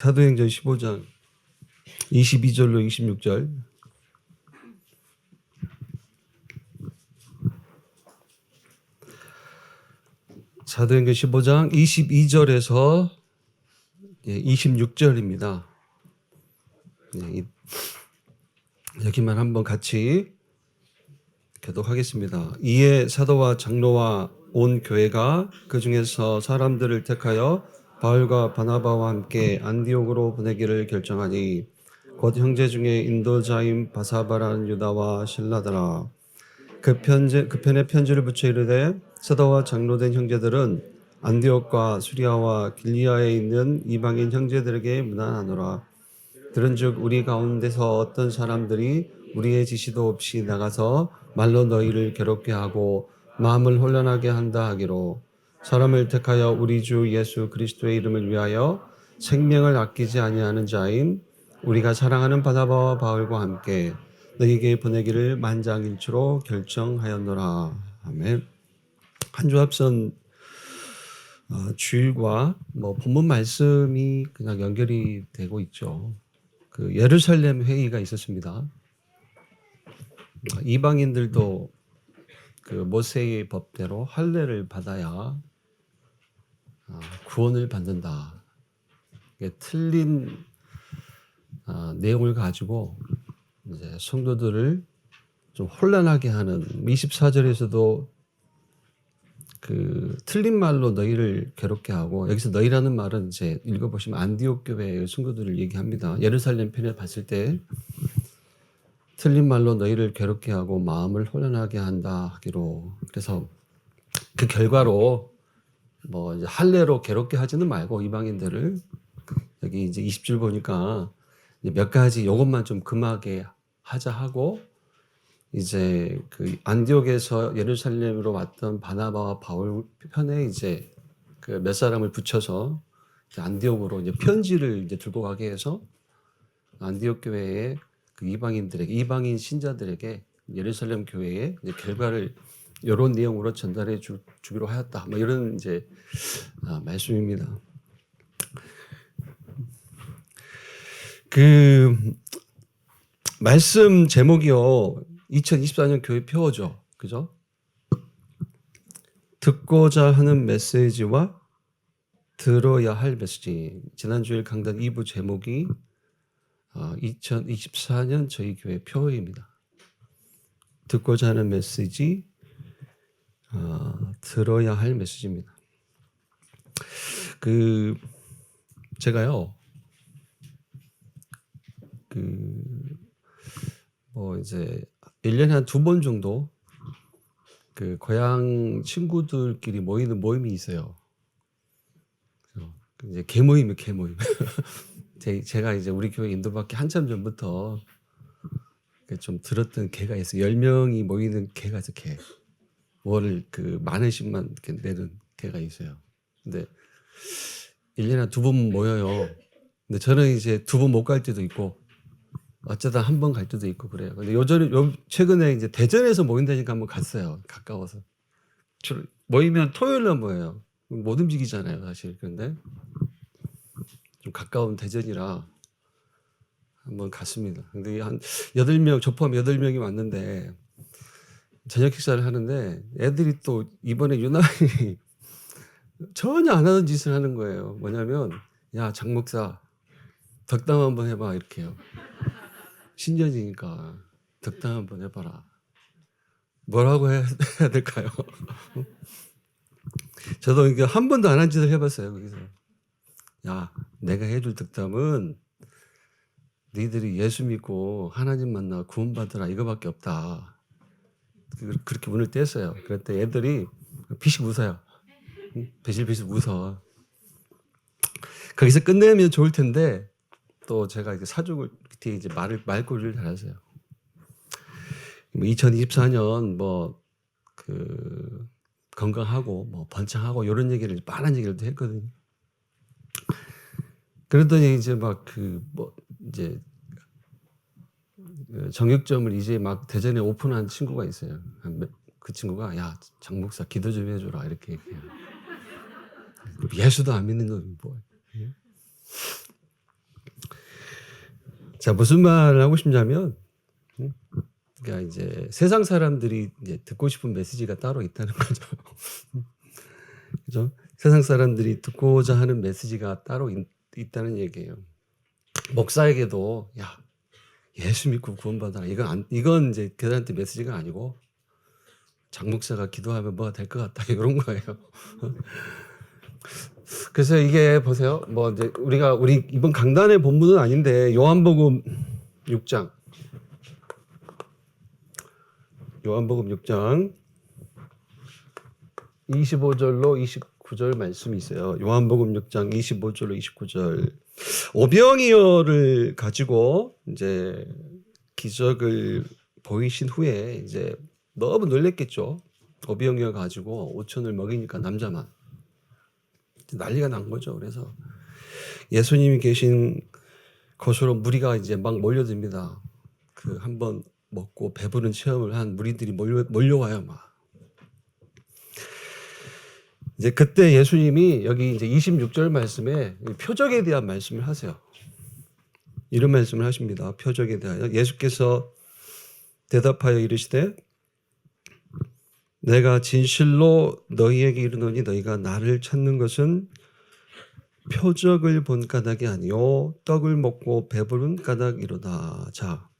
사도행전 15장 22절로 26절. 사도행전 15장 22절에서 26절입니다. 여기만 한번 같이 교독하겠습니다. 이에 사도와 장로와 온 교회가 그 중에서 사람들을 택하여 바울과 바나바와 함께 안디옥으로 보내기를 결정하니 곧 형제 중에 인도자인 바사바라는 유다와 실라더라. 그 편에 편지를 붙여 이르되 사도와 장로된 형제들은 안디옥과 수리아와 길리아에 있는 이방인 형제들에게 문안하노라. 들은즉 우리 가운데서 어떤 사람들이 우리의 지시도 없이 나가서 말로 너희를 괴롭게 하고 마음을 혼란하게 한다 하기로 사람을 택하여 우리 주 예수 그리스도의 이름을 위하여 생명을 아끼지 아니하는 자인 우리가 사랑하는 바나바와 바울과 함께 너희에게 보내기를 만장일치로 결정하였노라. 아멘. 한 주 앞선 주일과 본문 말씀이 그냥 연결이 되고 있죠. 그 예루살렘 회의가 있었습니다. 이방인들도 그 모세의 법대로 할례를 받아야 구원을 받는다. 틀린 내용을 가지고 이제 성도들을 좀 혼란하게 하는 24절에서도 그 틀린 말로 너희를 괴롭게 하고, 여기서 너희라는 말은 이제 읽어보시면 안디옥 교회의 성도들을 얘기합니다. 예루살렘 편에 봤을 때 틀린 말로 너희를 괴롭게 하고 마음을 혼란하게 한다 하기로. 그래서 그 결과로 이제 할례로 괴롭게 하지는 말고 이방인들을, 여기 이제 20줄 보니까 몇 가지 요것만 좀 금하게 하자 하고, 이제 그 안디옥에서 예루살렘으로 왔던 바나바와 바울 편에 이제 그 몇 사람을 붙여서 안디옥으로 이제 편지를 이제 들고 가게 해서 안디옥 교회에 그 이방인들에게, 이방인 신자들에게 예루살렘 교회의 이제 결과를 이런 내용으로 전달해 주기로 하였다. 이런 이제 말씀입니다. 그 말씀 제목이요, 2024년 교회 표어죠. 그죠? 듣고자 하는 메시지와 들어야 할 메시지. 지난주일 강단 2부 제목이 2024년 저희 교회 표어입니다. 듣고자 하는 메시지, 들어야 할 메시지입니다. 제가요, 이제 1년에 한 2번 정도 그 고향 친구들끼리 모이는 모임이 있어요. 이제 개모임이에요, 개모임. 제가 이제 우리 교회 인도받기 한참 전부터 좀 들었던 개가 있어요. 10명이 모이는 개가 있어요, 개. 월 그 만원씩만 이렇게 내는 개가 있어요. 근데 1년에 한 2번 모여요. 근데 저는 이제 2번 못 갈 때도 있고, 어쩌다 한 번 갈 때도 있고 그래요. 근데 최근에 이제 대전에서 모인다니까 한번 갔어요. 가까워서. 모이면 토요일날 모여요. 못 움직이잖아요, 사실. 그런데 좀 가까운 대전이라 한번 갔습니다. 근데 한 8명, 저 포함 8명이 왔는데 저녁 식사를 하는데 애들이 또 이번에 유난히 전혀 안 하는 짓을 하는 거예요. 뭐냐면, 야, 장 목사 덕담 한번 해봐, 이렇게요. 신년이니까 덕담 한번 해봐라. 뭐라고 해야 될까요? 저도 이게 한 번도 안 한 짓을 해봤어요. 거기서, 야, 내가 해줄 덕담은 너희들이 예수 믿고 하나님 만나 구원받으라, 이거밖에 없다. 그렇게 문을 뗐어요. 그랬더니 애들이 비식 웃어요. 비실비실 웃어. 거기서 끝내면 좋을 텐데 또 제가 이제 사족을 뒤에 이제 말꼬리를 달았어요. 2024년 건강하고 번창하고 이런 얘기를, 빤한 얘기를 또 했거든요. 그러더니 이제 이제 정육점을 이제 막 대전에 오픈한 친구가 있어요. 그 친구가, 야, 장 목사 기도 좀 해줘라, 이렇게 얘기해요. 예수도 안 믿는 놈이 뭐야. 자, 무슨 말을 하고 싶냐면, 그러니까 이제 세상 사람들이 이제 듣고 싶은 메시지가 따로 있다는 거죠. 그죠? 세상 사람들이 듣고자 하는 메시지가 따로 있다는 얘기예요. 목사에게도 야, 예수 믿고 구원받아라. 이건 이제 그들한테 메시지가 아니고 장 목사가 기도하면 뭐가 될 것 같다 이런 거예요. 그래서 이게 보세요. 뭐 이제 우리 이번 강단의 본문은 아닌데 요한복음 6장 25절로 29절 말씀이 있어요. 요한복음 6장 25절로 29절. 오병이어를 가지고 이제 기적을 보이신 후에 이제 너무 놀랬겠죠. 오병이어 가지고 5천을 먹이니까 남자만 난리가 난 거죠. 그래서 예수님이 계신 곳으로 무리가 이제 막 몰려듭니다. 그 한번 먹고 배부른 체험을 한 무리들이 몰려와요, 막. 이제 그때 예수님이 여기 이제 26절 말씀에 표적에 대한 말씀을 하세요. 이런 말씀을 하십니다. 표적에 대하여 예수께서 대답하여 이르시되 내가 진실로 너희에게 이르노니 너희가 나를 찾는 것은 표적을 본 까닭이 아니요 떡을 먹고 배부른 까닭이로다. 자,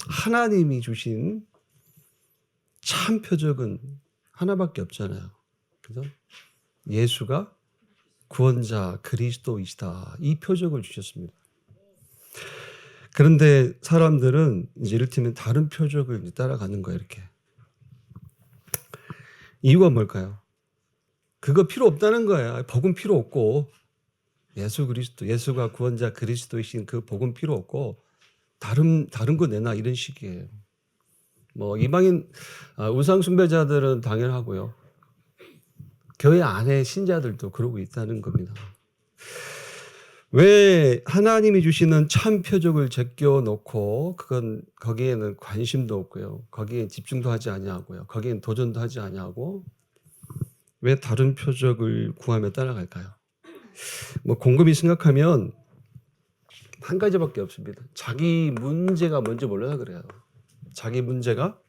하나님이 주신 참 표적은 하나밖에 없잖아요. 그래서 예수가 구원자 그리스도이시다. 이 표적을 주셨습니다. 그런데 사람들은 이제 이를테면 다른 표적을 따라가는 거예요. 이렇게. 이유가 뭘까요? 그거 필요 없다는 거예요. 복음 필요 없고 예수 그리스도, 예수가 구원자 그리스도이신 그 복음 필요 없고 다른 거 내놔 이런 식이에요. 뭐 이방인 우상 숭배자들은 당연하고요. 교회 안에 신자들도 그러고 있다는 겁니다. 왜 하나님이 주시는 참 표적을 제껴놓고 거기에는 관심도 없고요. 거기에 집중도 하지 아니하고요. 거기엔 도전도 하지 아니하고 왜 다른 표적을 구하며 따라갈까요? 뭐 곰곰이 생각하면 한 가지밖에 없습니다. 자기 문제가 뭔지 몰라서 그래요. 자기 문제가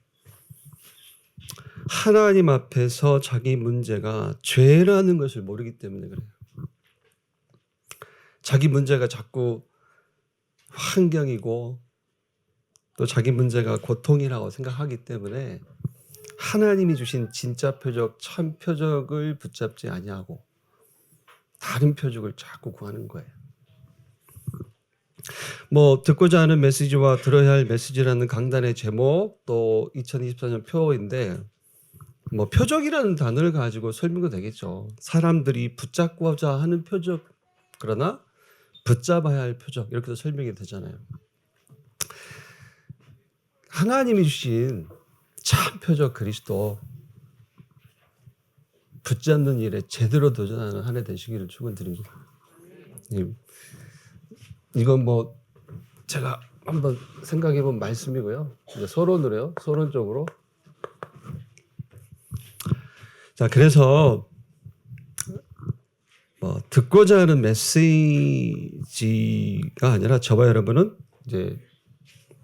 하나님 앞에서 자기 문제가 죄라는 것을 모르기 때문에 그래요. 자기 문제가 자꾸 환경이고 또 자기 문제가 고통이라고 생각하기 때문에 하나님이 주신 진짜 표적, 참 표적을 붙잡지 아니하고 다른 표적을 자꾸 구하는 거예요. 뭐 듣고자 하는 메시지와 들어야 할 메시지라는 강단의 제목 또 2024년 표인데 뭐 표적이라는 단어를 가지고 설명도 되겠죠. 사람들이 붙잡고자 하는 표적 그러나 붙잡아야 할 표적 이렇게 해서 설명이 되잖아요. 하나님이 주신 참 표적 그리스도 붙잡는 일에 제대로 도전하는 한 해 되시기를 축원드립니다. 이건 뭐 제가 한번 생각해 본 말씀이고요. 이제 서론적으로. 자, 그래서 듣고자 하는 메시지가 아니라 저와 여러분은 이제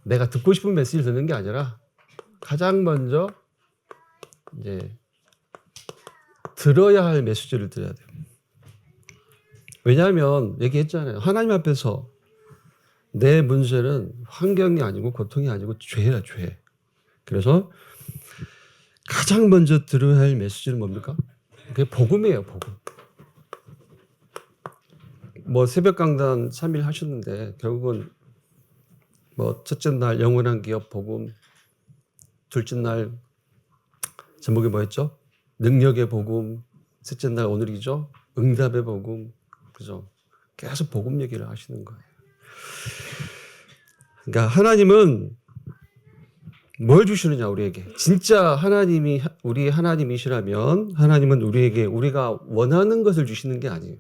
내가 듣고 싶은 메시지를 듣는 게 아니라 가장 먼저 이제 들어야 할 메시지를 들어야 돼요. 왜냐하면 얘기했잖아요. 하나님 앞에서 내 문제는 환경이 아니고 고통이 아니고 죄야, 죄. 그래서 가장 먼저 들어야 할 메시지는 뭡니까? 그게 복음이에요, 복음. 뭐 새벽 강단 3일 하셨는데 결국은 뭐 첫째 날 영원한 기업 복음, 둘째 날 제목이 뭐였죠? 능력의 복음, 셋째 날 오늘이죠? 응답의 복음, 그죠? 계속 복음 얘기를 하시는 거예요. 그러니까 하나님은 뭘 주시느냐 우리에게. 진짜 하나님이 우리 하나님이시라면 하나님은 우리에게 우리가 원하는 것을 주시는 게 아니에요.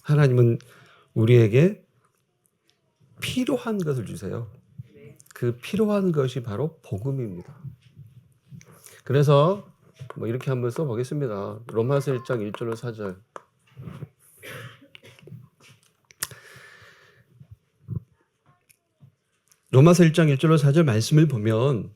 하나님은 우리에게 필요한 것을 주세요. 그 필요한 것이 바로 복음입니다. 그래서 뭐 이렇게 한번 써보겠습니다. 로마서 1장 1절로 4절. 로마서 1장 1절로 4절 말씀을 보면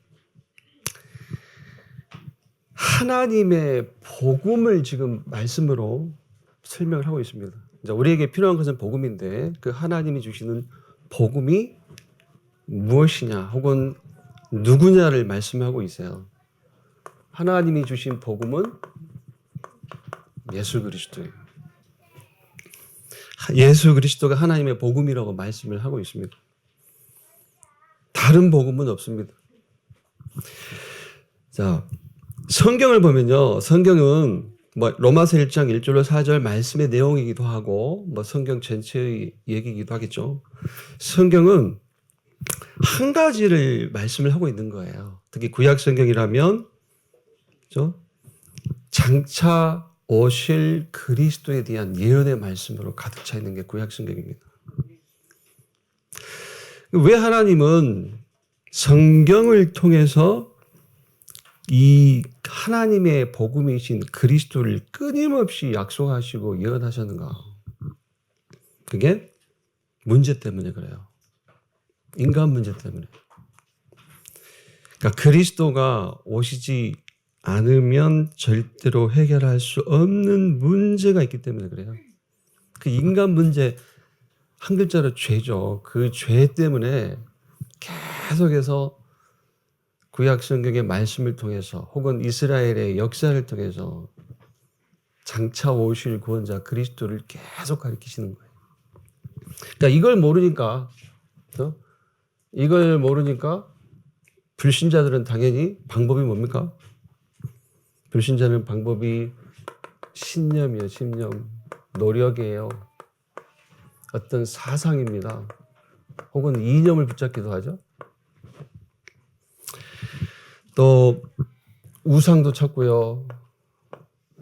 하나님의 복음을 지금 말씀으로 설명을 하고 있습니다. 우리에게 필요한 것은 복음인데 그 하나님이 주시는 복음이 무엇이냐 혹은 누구냐를 말씀하고 있어요. 하나님이 주신 복음은 예수 그리스도예요. 예수 그리스도가 하나님의 복음이라고 말씀을 하고 있습니다. 다른 복음은 없습니다. 자, 성경을 보면요. 성경은 로마서 1장 1절로 4절 말씀의 내용이기도 하고 성경 전체의 얘기이기도 하겠죠. 성경은 한 가지를 말씀을 하고 있는 거예요. 특히 구약 성경이라면 그렇죠? 장차 오실 그리스도에 대한 예언의 말씀으로 가득 차 있는 게 구약 성경입니다. 왜 하나님은 성경을 통해서 이 하나님의 복음이신 그리스도를 끊임없이 약속하시고 예언하셨는가? 그게 문제 때문에 그래요. 인간 문제 때문에. 그러니까 그리스도가 오시지 않으면 절대로 해결할 수 없는 문제가 있기 때문에 그래요. 그 인간 문제 한 글자로 죄죠. 그 죄 때문에 계속해서 구약 성경의 말씀을 통해서 혹은 이스라엘의 역사를 통해서 장차 오실 구원자 그리스도를 계속 가르치시는 거예요. 그러니까 이걸 모르니까 불신자들은 당연히 방법이 뭡니까? 불신자는 방법이 신념이에요. 신념. 노력이에요. 어떤 사상입니다. 혹은 이념을 붙잡기도 하죠. 또 우상도 찾고요.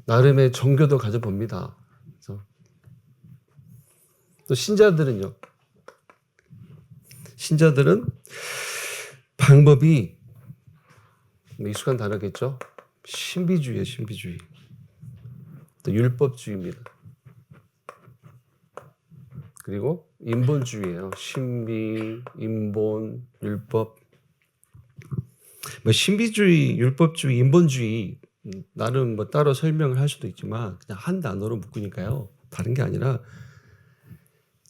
나름의 종교도 가져봅니다. 그래서 또 신자들은요. 신자들은 방법이 익숙한 단어겠죠. 신비주의예요. 신비주의. 또 율법주의입니다. 그리고 인본주의예요. 신비, 인본, 율법. 신비주의, 율법주의, 인본주의 나름 따로 설명을 할 수도 있지만 그냥 한 단어로 묶으니까요. 다른 게 아니라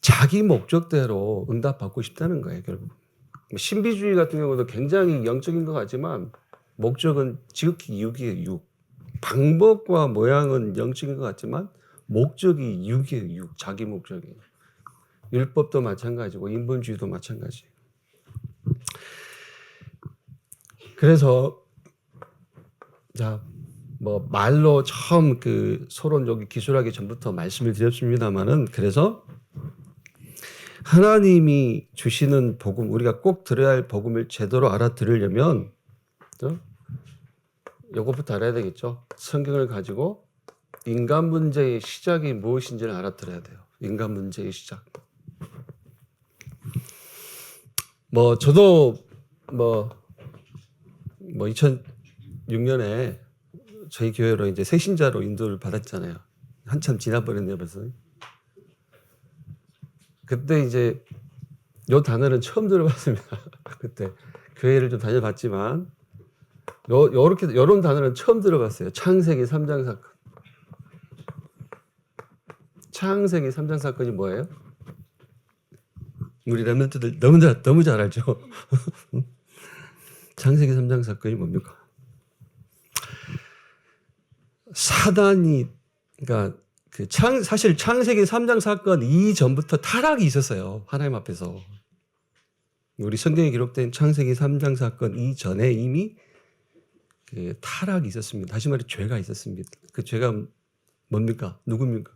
자기 목적대로 응답받고 싶다는 거예요. 결국. 신비주의 같은 경우도 굉장히 영적인 것 같지만 목적은 지극히 육이에요. 육. 방법과 모양은 영적인 것 같지만 목적이 육이에요. 육. 자기 목적이에요. 율법도 마찬가지고 인본주의도 마찬가지예요. 그래서 말로 처음 서론 여기 기술하기 전부터 말씀을 드렸습니다만은 그래서 하나님이 주시는 복음 우리가 꼭 들어야 할 복음을 제대로 알아들으려면 이것부터 알아야 되겠죠. 성경을 가지고 인간 문제의 시작이 무엇인지를 알아들어야 돼요. 인간 문제의 시작. 저도 2006년에 저희 교회로 이제 새신자로 인도를 받았잖아요. 한참 지나버렸네요, 벌써. 그때 이제 요 단어는 처음 들어봤습니다. 그때 교회를 좀 다녀봤지만 요런 단어는 처음 들어봤어요. 창세기 3장 사건. 창세기 3장 사건이 뭐예요? 우리 렘넌트들 너무 잘 알죠. 창세기 3장 사건이 뭡니까? 사단이 그러니까 사실 창세기 3장 사건 이전부터 타락이 있었어요. 하나님 앞에서. 우리 성경에 기록된 창세기 3장 사건 이전에 이미 타락이 있었습니다. 다시 말해 죄가 있었습니다. 그 죄가 뭡니까? 누굽니까?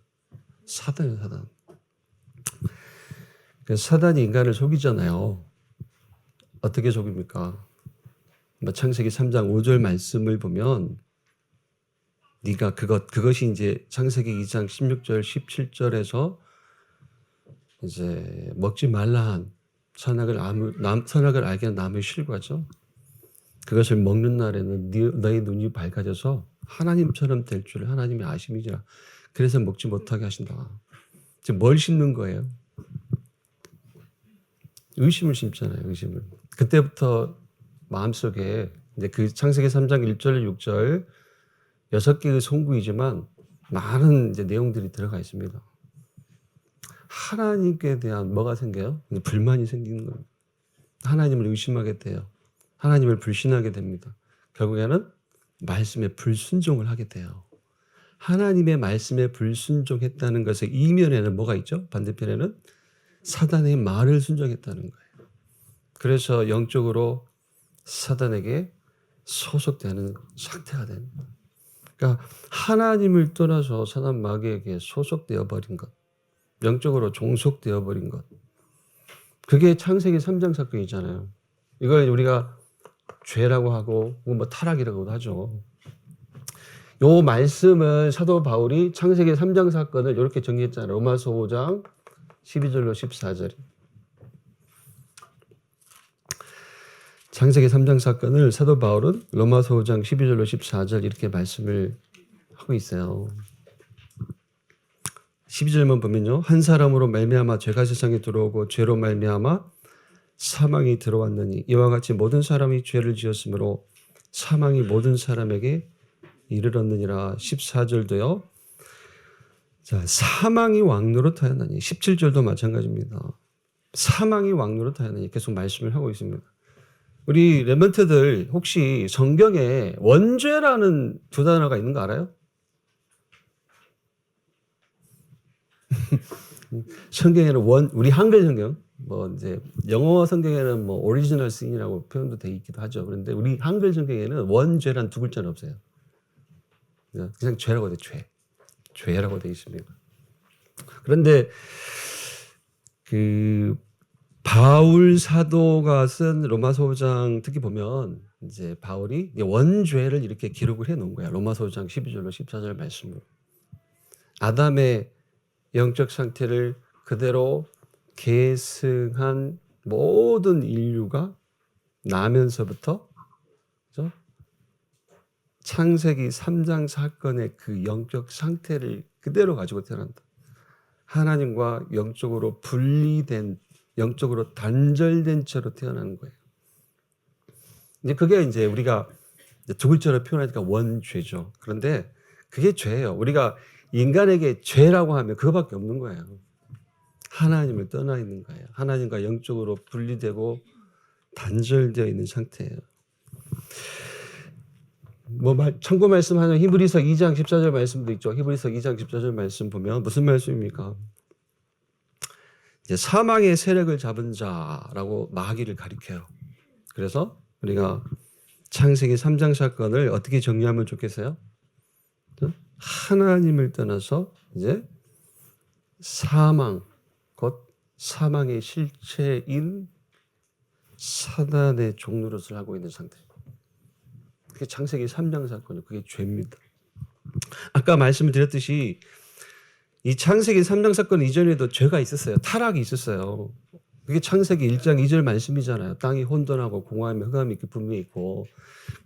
사단이에요. 사단. 그래서 사단이 인간을 속이잖아요. 어떻게 속입니까? 창세기 3장 5절 말씀을 보면 네가 그것이 이제 창세기 2장 16절 17절에서 이제 먹지 말라 한 선악을 알게 한 나무의 실과죠. 그것을 먹는 날에는 너희 눈이 밝아져서 하나님처럼 될 줄 하나님이 아심이지라. 그래서 먹지 못하게 하신다. 지금 뭘 심는 거예요? 의심을 심잖아요. 의심을. 그때부터 마음속에 이제 그 창세기 3장 1절 6절 6개의 송구이지만 많은 이제 내용들이 들어가 있습니다. 하나님께 대한 뭐가 생겨요? 불만이 생기는 겁니다. 하나님을 의심하게 돼요. 하나님을 불신하게 됩니다. 결국에는 말씀에 불순종을 하게 돼요. 하나님의 말씀에 불순종했다는 것의 이면에는 뭐가 있죠? 반대편에는 사단의 말을 순종했다는 거예요. 그래서 영적으로 사단에게 소속되는 상태가 되는 거예요. 그러니까 하나님을 떠나서 사단 마귀에게 소속되어 버린 것, 영적으로 종속되어 버린 것, 그게 창세기 3장 사건이잖아요. 이걸 우리가 죄라고 하고 뭐 타락이라고도 하죠. 요 말씀을 사도 바울이 창세기 3장 사건을 이렇게 정리했잖아요. 로마서 5장 12절로 14절. 창세기 3장 사건을 사도 바울은 로마서 5장 12절로 14절 이렇게 말씀을 하고 있어요. 12절만 보면요. 한 사람으로 말미암아 죄가 세상에 들어오고 죄로 말미암아 사망이 들어왔느니 이와 같이 모든 사람이 죄를 지었으므로 사망이 모든 사람에게 이르렀느니라. 14절도요. 자, 사망이 왕노릇하였느니 17절도 마찬가지입니다. 사망이 왕노릇하였느니 계속 말씀을 하고 있습니다. 우리 렘넌트들 혹시 성경에 원죄라는 두 단어가 있는 거 알아요? 성경에는 우리 한글 성경, 뭐 이제 영어 성경에는 뭐 오리지널 신이라고 표현도 돼 있기도 하죠. 그런데 우리 한글 성경에는 원죄란 두 글자는 없어요. 그냥 죄라고 돼, 죄라고 돼 있습니다. 그런데 그 바울 사도가 쓴 로마서 5장 특히 보면 이제 바울이 원죄를 이렇게 기록을 해 놓은 거야. 로마서 5장 12절로 14절 말씀으로. 아담의 영적 상태를 그대로 계승한 모든 인류가 나면서부터 그렇죠? 창세기 3장 사건의 그 영적 상태를 그대로 가지고 태어난다. 하나님과 영적으로 분리된, 영적으로 단절된 채로 태어나는 거예요. 이제 그게 이제 우리가 두 글자로 표현하니까 원죄죠. 그런데 그게 죄예요. 우리가 인간에게 죄라고 하면 그거밖에 없는 거예요. 하나님을 떠나 있는 거예요. 하나님과 영적으로 분리되고 단절되어 있는 상태예요. 참고 말씀하는 히브리서 2장 14절 말씀도 있죠. 히브리서 2장 14절 말씀 보면 무슨 말씀입니까? 이제 사망의 세력을 잡은 자라고 마귀를 가리켜요. 그래서 우리가 창세기 3장 사건을 어떻게 정리하면 좋겠어요? 하나님을 떠나서 이제 사망, 곧 사망의 실체인 사단의 종노릇을 하고 있는 상태. 그게 창세기 3장 사건이에요. 그게 죄입니다. 아까 말씀을 드렸듯이 이 창세기 3장 사건 이전에도 죄가 있었어요. 타락이 있었어요. 그게 창세기 1장 2절 말씀이잖아요. 땅이 혼돈하고 공허함이 흑암이 분명히 있고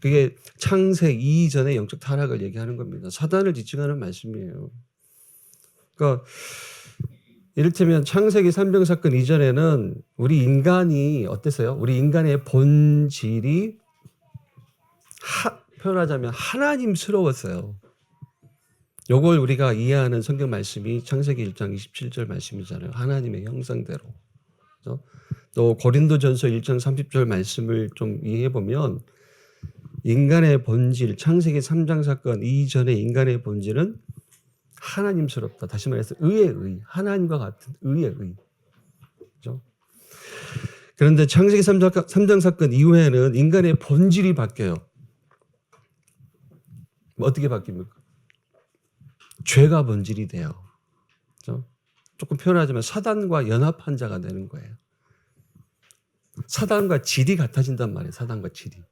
그게 창세기 이전의 영적 타락을 얘기하는 겁니다. 사단을 지칭하는 말씀이에요. 그러니까 이를테면 창세기 3장 사건 이전에는 우리 인간이 어땠어요? 우리 인간의 본질이 표현하자면 하나님스러웠어요. 요걸 우리가 이해하는 성경 말씀이 창세기 1장 27절 말씀이잖아요. 하나님의 형상대로. 그렇죠? 또 고린도전서 1장 30절 말씀을 좀 이해해 보면 인간의 본질, 창세기 3장 사건 이전의 인간의 본질은 하나님스럽다. 다시 말해서 의의 의, 하나님과 같은 의의 의. 그렇죠? 그런데 창세기 3장 사건 이후에는 인간의 본질이 바뀌어요. 어떻게 바뀝니까? 죄가 본질이 돼요. 그렇죠? 조금 표현하자면 사단과 연합한 자가 되는 거예요. 사단과 질이 같아진단 말이에요. 사단과 질이.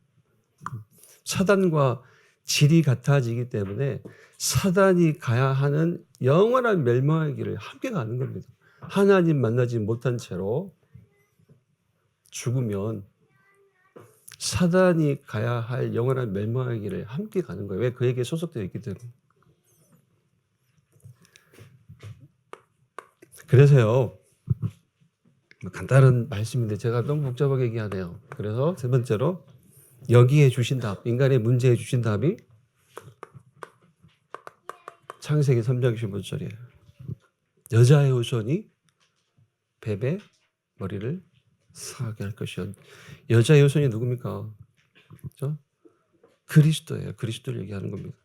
사단과 질이 같아지기 때문에 사단이 가야 하는 영원한 멸망의 길을 함께 가는 겁니다. 하나님 만나지 못한 채로 죽으면 사단이 가야 할 영원한 멸망의 길을 함께 가는 거예요. 왜? 그에게 소속되어 있기 때문에. 그래서요. 간단한 말씀인데 제가 너무 복잡하게 얘기하네요. 그래서 세 번째로 여기에 주신 답, 인간의 문제에 주신 답이 창세기 3장 15절이에요. 여자의 후손이 뱀의 머리를 상하게 할 것이요. 여자의 후손이 누굽니까? 그렇죠? 그리스도예요. 그리스도를 얘기하는 겁니다.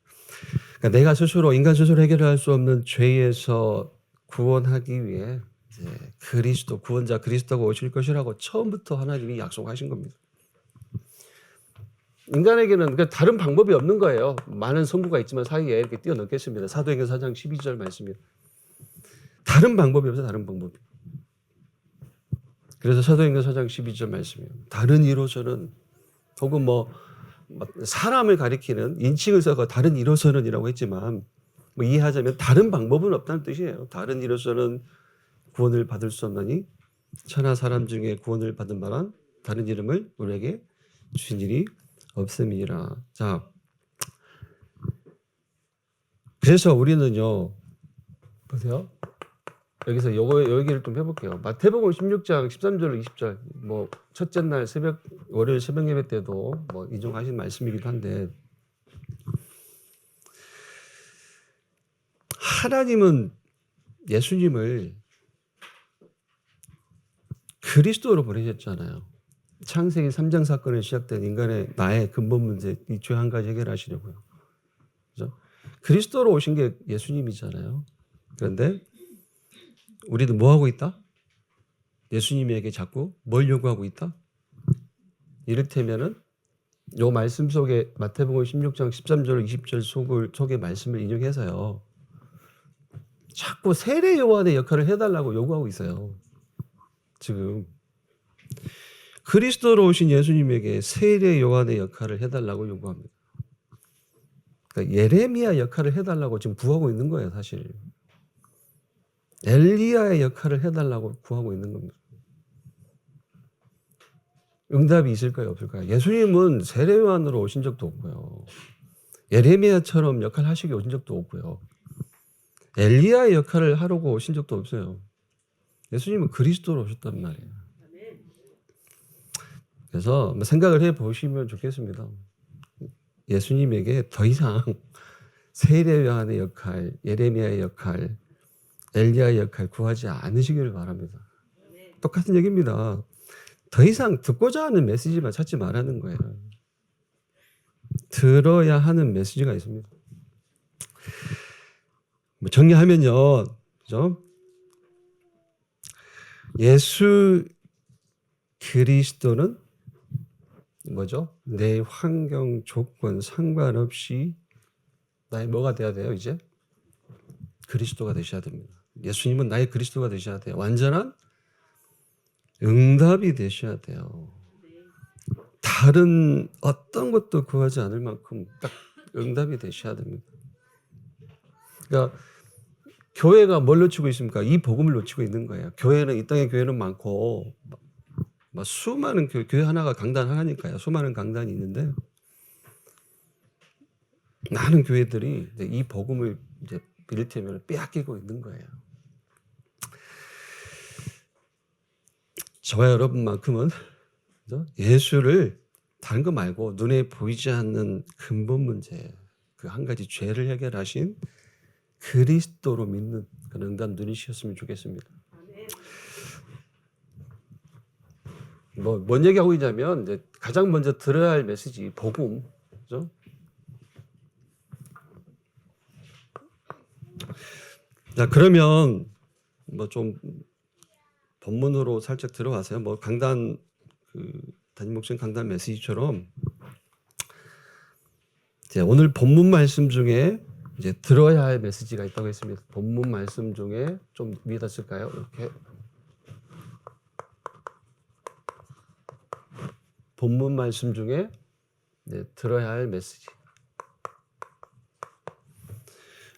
그러니까 내가 스스로 인간 스스로 해결할 수 없는 죄에서 구원하기 위해 이제 그리스도 구원자 그리스도가 오실 것이라고 처음부터 하나님이 약속하신 겁니다. 인간에게는 그러니까 다른 방법이 없는 거예요. 많은 성부가 있지만 사이에 이렇게 뛰어넣겠습니다. 사도행전 4장 12절 말씀입니다. 다른 방법이 없어요. 다른 방법이. 그래서 사도행전 4장 12절 말씀이에요. 다른 이로서는 혹은 뭐 사람을 가리키는 인칭을 써서 다른 이로서는이라고 했지만 뭐 이해하자면 다른 방법은 없다는 뜻이에요. 다른 이로서는 구원을 받을 수 없나니 천하 사람 중에 구원을 받은 바란 다른 이름을 우리에게 주신 일이 없음이라. 자, 그래서 우리는요, 보세요. 여기서 여기를 좀 해볼게요. 마태복음 16장 13절 20절 뭐 첫째 날 월요일 새벽 예배 때도 뭐 인용하신 말씀이기도 한데 하나님은 예수님을 그리스도로 보내셨잖아요. 창세기 3장 사건에 시작된 인간의 나의 근본 문제 이 죄 한 가지 해결하시려고요. 그렇죠? 그리스도로 오신 게 예수님이잖아요. 그런데 우리는 뭐 하고 있다? 예수님에게 자꾸 뭘 요구하고 있다? 이를테면은 요 말씀 속에 마태복음 16장 13절 20절 속의 말씀을 인용해서요. 자꾸 세례 요한의 역할을 해달라고 요구하고 있어요. 지금 그리스도로 오신 예수님에게 세례 요한의 역할을 해달라고 요구합니다. 그러니까 예레미야 역할을 해달라고 지금 구하고 있는 거예요, 사실. 엘리야의 역할을 해달라고 구하고 있는 겁니다. 응답이 있을까요, 없을까요? 예수님은 세례 요한으로 오신 적도 없고요. 예레미야처럼 역할 하시기 오신 적도 없고요. 엘리야의 역할을 하려고 오신 적도 없어요. 예수님은 그리스도로 오셨단 말이에요. 그래서 생각을 해보시면 좋겠습니다. 예수님에게 더 이상 세례 요한의 역할, 예레미야의 역할, 엘리야의 역할 구하지 않으시기를 바랍니다. 똑같은 얘기입니다. 더 이상 듣고자 하는 메시지만 찾지 말라는 거예요. 들어야 하는 메시지가 있습니다. 정리하면요, 그죠? 예수 그리스도는 뭐죠? 내 환경 조건 상관없이 나의 뭐가 돼야 돼요? 이제 그리스도가 되셔야 됩니다. 예수님은 나의 그리스도가 되셔야 돼요. 완전한 응답이 되셔야 돼요. 다른 어떤 것도 구하지 않을 만큼 딱 응답이 되셔야 됩니다. 그러니까 교회가 뭘 놓치고 있습니까? 이 복음을 놓치고 있는 거예요. 교회는 이 땅에 교회는 많고 수많은 교회 하나가 강단 하나니까요. 수많은 강단이 있는데 많은 교회들이 이 복음을 이제 이를테면 빼앗기고 있는 거예요. 저와 여러분만큼은 예수를 다른 거 말고 눈에 보이지 않는 근본 문제, 그 한 가지 죄를 해결하신 그리스도로 믿는 그런 응답 누리셨으면 좋겠습니다. 뭔 얘기하고 있냐면 이제 가장 먼저 들어야 할 메시지 복음, 그죠? 자, 그러면 좀 본문으로 살짝 들어가세요. 강단 담임 목사님 강단 메시지처럼 이제 오늘 본문 말씀 중에 이제 들어야 할 메시지가 있다고 했습니다. 본문 말씀 중에 좀 위에다 쓸까요? 이렇게 본문 말씀 중에 이제 들어야 할 메시지.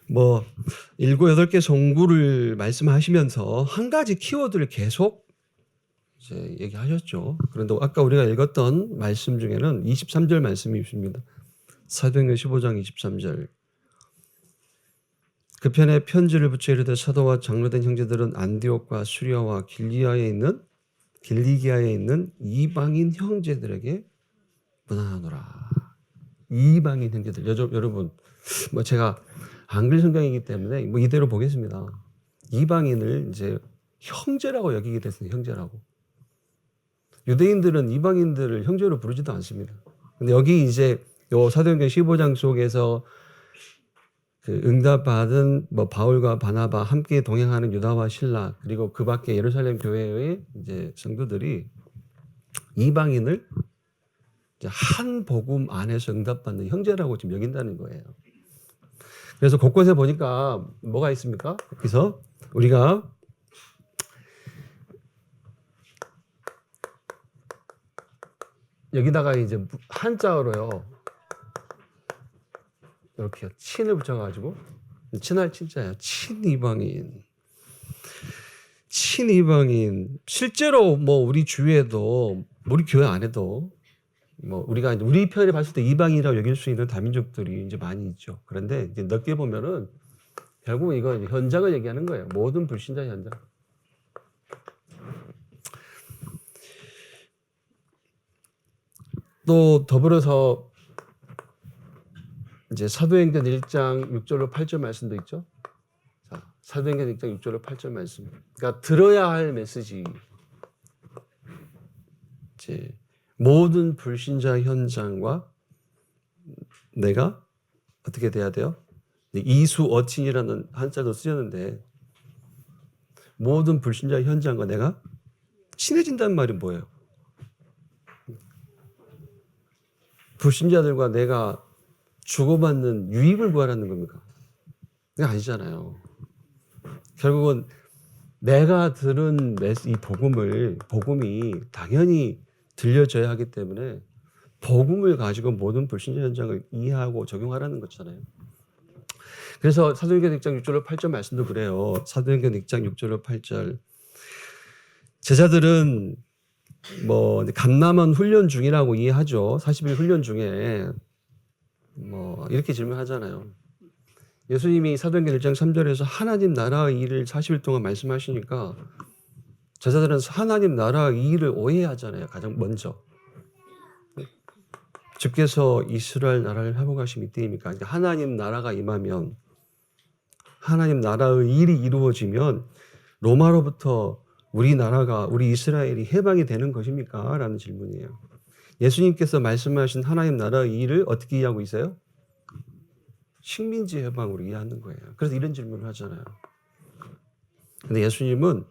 7, 8개 성구를 말씀하시면서 한 가지 키워드를 계속 이제 얘기하셨죠. 그런데 아까 우리가 읽었던 말씀 중에는 23절 말씀이 있습니다. 사도행전 15장 23절. 그 편에 편지를 붙여 이르되 사도와 장로된 형제들은 안디옥과 수리아와 길리아에 있는 길리기아에 있는 이방인 형제들에게 문안하노라. 이방인 형제들. 여러분, 뭐 제가 한글 성경이기 때문에 뭐 이대로 보겠습니다. 이방인을 이제 형제라고 여기게 됐어요. 형제라고. 유대인들은 이방인들을 형제로 부르지도 않습니다. 근데 여기 이제 요 사도행전 15장 속에서 그 응답받은 뭐 바울과 바나바 함께 동행하는 유다와 실라 그리고 그 밖에 예루살렘 교회의 이제 성도들이 이방인을 이제 한 복음 안에서 응답받는 형제라고 지금 여긴다는 거예요. 그래서 곳곳에 보니까 뭐가 있습니까? 그래서 우리가 여기다가 이제 한자어로요. 이렇게 친을 붙여가지고 친할 친자예요. 친이방인. 친이방인. 실제로 뭐 우리 주위에도 우리 교회 안에도 뭐 우리가 우리 편에 봤을 때 이방인이라고 여길 수 있는 다민족들이 이제 많이 있죠. 그런데 이제 넓게 보면은 결국 이건 현장을 얘기하는 거예요. 모든 불신자 현장. 또 더불어서 이제 사도행전 1장 6절로 8절 말씀도 있죠. 자, 사도행전 1장 6절로 8절 말씀. 그러니까 들어야 할 메시지. 이제 모든 불신자 현장과 내가 어떻게 돼야 돼요? 이수어친이라는 한자도 쓰였는데 모든 불신자 현장과 내가 친해진다는 말이 뭐예요? 불신자들과 내가 주고받는 유익을 구하라는 겁니까? 그게 아니잖아요. 결국은 내가 들은 이 복음이 당연히 들려져야 하기 때문에 복음을 가지고 모든 불신자 현장을 이해하고 적용하라는 거잖아요. 그래서 사도행전 1장 6절로 8절 말씀도 그래요. 사도행전 1장 6절로 8절. 제자들은 뭐 감남원 훈련 중이라고 이해하죠. 40일 훈련 중에 뭐 이렇게 질문하잖아요. 예수님이 사도행전 1장 3절에서 하나님 나라의 일을 40일 동안 말씀하시니까 제자들은 하나님 나라의 일을 오해하잖아요. 가장 먼저. 주께서 이스라엘 나라를 회복하심 이때입니까? 그러니까 하나님 나라가 임하면 하나님 나라의 일이 이루어지면 로마로부터 우리 나라가 우리 이스라엘이 해방이 되는 것입니까? 라는 질문이에요. 예수님께서 말씀하신 하나님 나라의 일을 어떻게 이해하고 있어요? 식민지 해방으로 이해하는 거예요. 그래서 이런 질문을 하잖아요. 근데 예수님은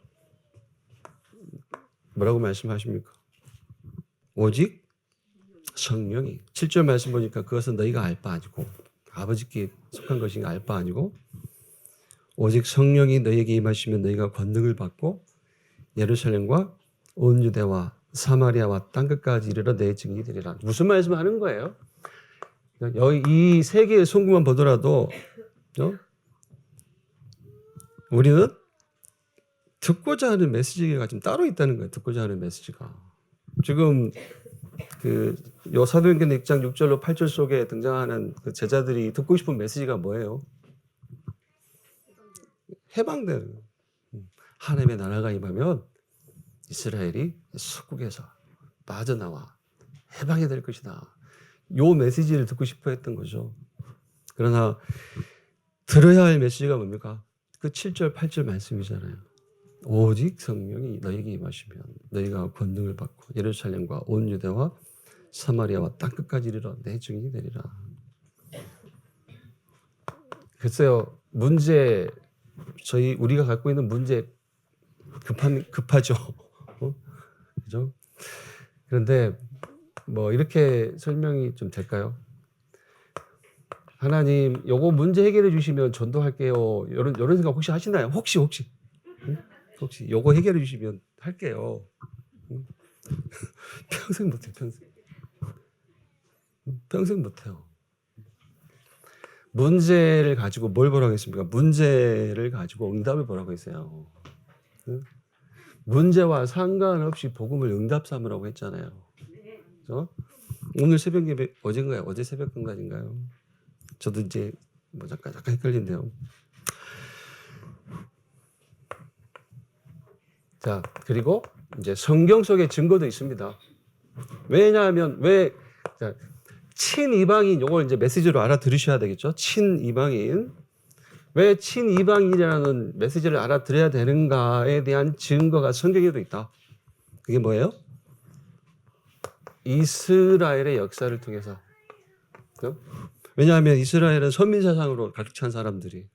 뭐라고 말씀하십니까? 오직 성령이 7절 말씀 보니까 그것은 너희가 알 바 아니고 아버지께 속한 것인가 알 바 아니고 오직 성령이 너희에게 임하시면 너희가 권능을 받고 예루살렘과 온 유대와 사마리아와 땅끝까지 이르러 내 증인이 되리라. 무슨 말씀을 하는 거예요? 여기 이 세 개의 성구만 보더라도 우리는 듣고자 하는 메시지가 지금 따로 있다는 거예요. 듣고자 하는 메시지가. 지금 요 사도행전 1장 6절로 8절 속에 등장하는 그 제자들이 듣고 싶은 메시지가 뭐예요? 해방되는 하나님의 나라가 임하면 이스라엘이 속국에서 빠져나와 해방이 될 것이다. 요 메시지를 듣고 싶어 했던 거죠. 그러나 들어야 할 메시지가 뭡니까? 그 7절 8절 말씀이잖아요. 오직 성령이 너희에게 임하시면 너희가 권능을 받고 예루살렘과 온 유대와 사마리아와 땅끝까지 이르러 내 증인이 되리라. 글쎄요. 우리가 갖고 있는 문제 급하죠. 그죠? 그런데 뭐 이렇게 설명이 좀 될까요? 하나님, 요거 문제 해결해 주시면 전도할게요. 이런 생각 혹시 하시나요? 혹시 요거 해결해 주시면 할게요. 평생 못해, 평생 못해요. 문제를 가지고 뭘 보라고 했습니까? 문제를 가지고 응답을 보라고 했어요. 문제와 상관없이 복음을 응답 삼으라고 했잖아요. 그렇죠? 오늘 새벽 예배 어젠가요? 어제 새벽 건가인가요? 저도 이제 뭐 잠깐 헷갈린데요. 자, 그리고 이제 성경 속에 증거도 있습니다. 왜냐하면 친이방인, 요걸 이제 메시지로 알아들으셔야 되겠죠. 친이방인. 왜 친이방인이라는 메시지를 알아들어야 되는가에 대한 증거가 성경에도 있다. 그게 뭐예요? 이스라엘의 역사를 통해서. 그렇죠? 왜냐하면 이스라엘은 선민사상으로 가득 찬 사람들이.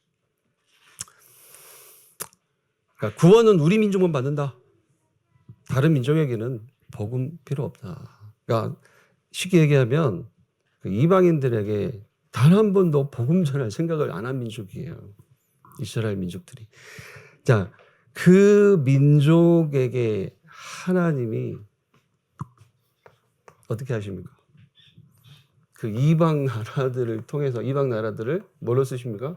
그러니까 구원은 우리 민족만 받는다. 다른 민족에게는 복음 필요 없다. 그러니까 쉽게 얘기하면 그 이방인들에게 단 한 번도 복음 전할 생각을 안 한 민족이에요. 이스라엘 민족들이. 자, 그 민족에게 하나님이 어떻게 하십니까? 그 이방 나라들을 통해서 이방 나라들을 뭘로 쓰십니까?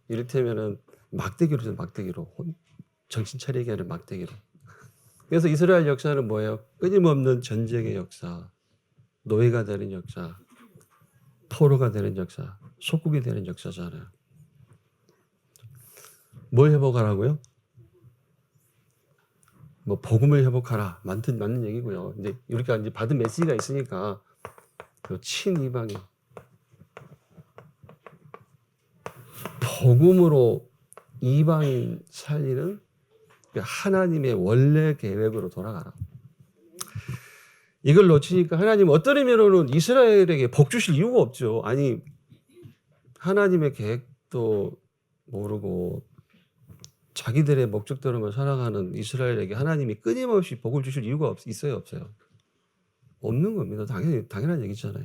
이를테면은 막대기로 막대기로 정신 차리게 하는 막대기로. 그래서 이스라엘 역사는 뭐예요? 끊임없는 전쟁의 역사, 노예가 되는 역사, 포로가 되는 역사, 속국이 되는 역사잖아요. 뭘 회복하라고요? 뭐 복음을 회복하라, 맞는 얘기고요. 이제 우리가 이제 받은 메시지가 있으니까 친이방인 복음으로 이방인 살리는 하나님의 원래 계획으로 돌아가라. 이걸 놓치니까 하나님 어떤 의미로는 이스라엘에게 복 주실 이유가 없죠. 아니 하나님의 계획도 모르고 자기들의 목적대로만 살아가는 이스라엘에게 하나님이 끊임없이 복을 주실 이유가 있어요, 없어요? 없는 겁니다. 당연한 얘기잖아요.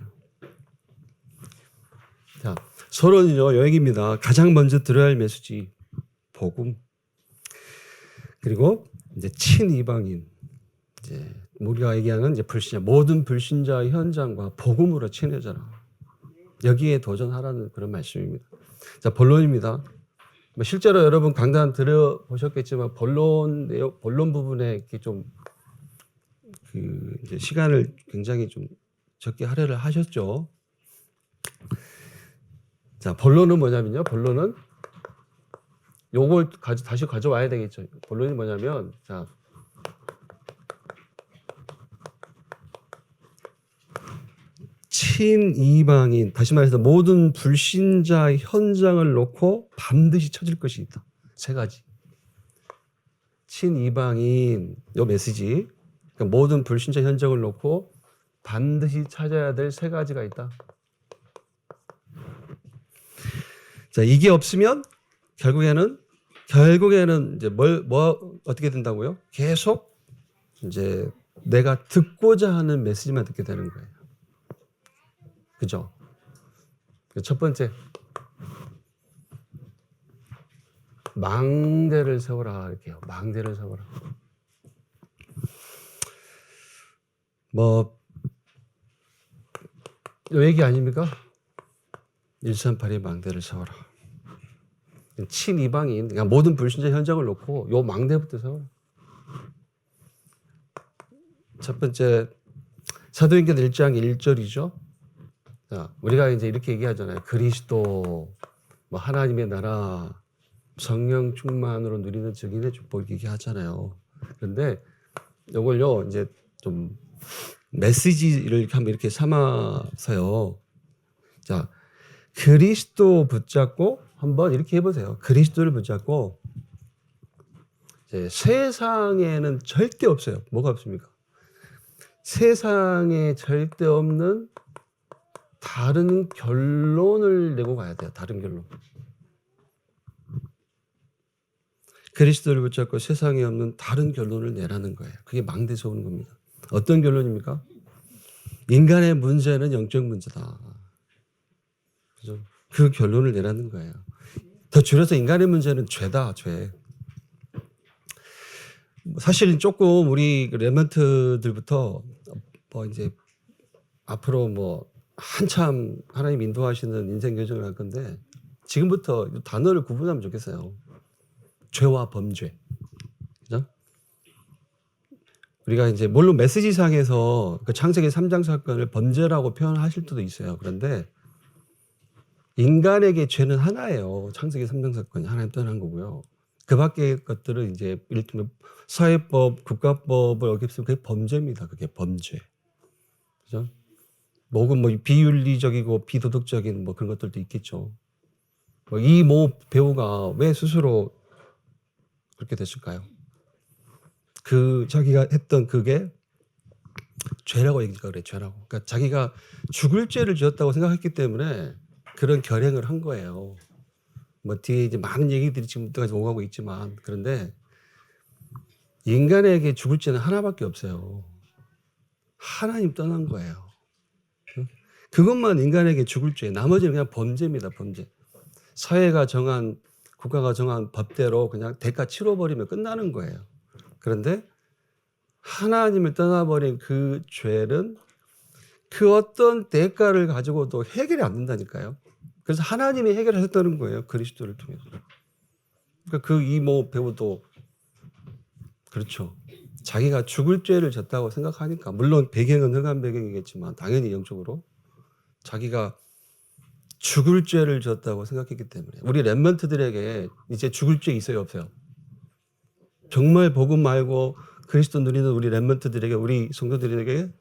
자, 서론은요, 여기입니다. 가장 먼저 들어야 할 메시지, 복음. 그리고 이제 친이방인, 이제 우리가 얘기하는 이제 불신자, 모든 불신자 현장과 복음으로 친해져라. 여기에 도전하라는 그런 말씀입니다. 자, 본론입니다. 실제로 여러분 강단 들어보셨겠지만 본론 부분에 이렇게 좀 이제 시간을 굉장히 좀 적게 할애를 하셨죠. 자, 본론은 뭐냐면요. 본론은 요걸 다시 가져와야 되겠죠. 본론이 뭐냐면, 자, 친이방인, 다시 말해서 모든 불신자 현장을 놓고 반드시 찾을 것이 있다. 세 가지. 친이방인, 요 메시지. 그러니까 모든 불신자 현장을 놓고 반드시 찾아야 될 세 가지가 있다. 자, 이게 없으면 결국에는 이제 어떻게 된다고요? 계속 이제 내가 듣고자 하는 메시지만 듣게 되는 거예요. 그죠? 첫 번째, 망대를 세워라 이렇게요. 망대를 세워라. 뭐 요 얘기 아닙니까? 138의 망대를 세워라. 친이방인, 그러니까 모든 불신자 현장을 놓고 요 망대부터 세워라. 첫 번째, 사도행전 1장 1절이죠. 자, 우리가 이제 이렇게 얘기하잖아요. 그리스도, 뭐 하나님의 나라, 성령 충만으로 누리는 증인의 축복 얘기하잖아요. 그런데 이걸요 이제 좀 메시지를 한번 이렇게 삼아서요. 자, 그리스도 붙잡고 한번 이렇게 해보세요. 그리스도를 붙잡고 이제 세상에는 절대 없어요. 뭐가 없습니까? 세상에 절대 없는 다른 결론을 내고 가야 돼요. 다른 결론. 그리스도를 붙잡고 세상에 없는 다른 결론을 내라는 거예요. 그게 망대에서 오는 겁니다. 어떤 결론입니까? 인간의 문제는 영적 문제다. 그죠? 그 결론을 내라는 거예요. 더 줄여서 인간의 문제는 죄다, 죄. 사실은 조금 우리 레먼트들부터 뭐 이제 앞으로 뭐 한참 하나님 인도하시는 인생 여정을 할 건데 지금부터 이 단어를 구분하면 좋겠어요. 죄와 범죄. 그죠? 우리가 이제 물론 메시지상에서 그 창세기 3장 사건을 범죄라고 표현하실 수도 있어요. 그런데 인간에게 죄는 하나예요. 창세기 3장 사건이 하나님 떠난 거고요. 그 밖의 것들은 이제 이를테면 사회법, 국가법을 어겼으면 그게 범죄입니다. 그게 범죄. 그죠? 혹은 뭐 비윤리적이고 비도덕적인 뭐 그런 것들도 있겠죠. 이 모 배우가 왜 스스로 그렇게 됐을까요? 그 자기가 했던 그게 죄라고 얘기가 그래, 죄라고. 그러니까 자기가 죽을 죄를 지었다고 생각했기 때문에 그런 결행을 한 거예요. 뭐 뒤에 이제 많은 얘기들이 지금까지 오가고 있지만, 그런데 인간에게 죽을 죄는 하나밖에 없어요. 하나님 떠난 거예요. 그것만 인간에게 죽을 죄, 나머지는 그냥 범죄입니다. 범죄. 사회가 정한, 국가가 정한 법대로 그냥 대가 치러버리면 끝나는 거예요. 그런데 하나님을 떠나버린 그 죄는 그 어떤 대가를 가지고도 해결이 안 된다니까요. 그래서 하나님이 해결하셨다는 거예요. 그리스도를 통해서. 그러니까 그 이모 배우도 그렇죠. 자기가 죽을 죄를 졌다고 생각하니까, 물론 배경은 흑암 배경이겠지만 당연히 영적으로 자기가 죽을 죄를 졌다고 생각했기 때문에. 우리 렘넌트들에게 이제 죽을 죄 있어요, 없어요? 정말 복음 말고 그리스도 누리는 우리 렘넌트들에게, 우리 성도들에게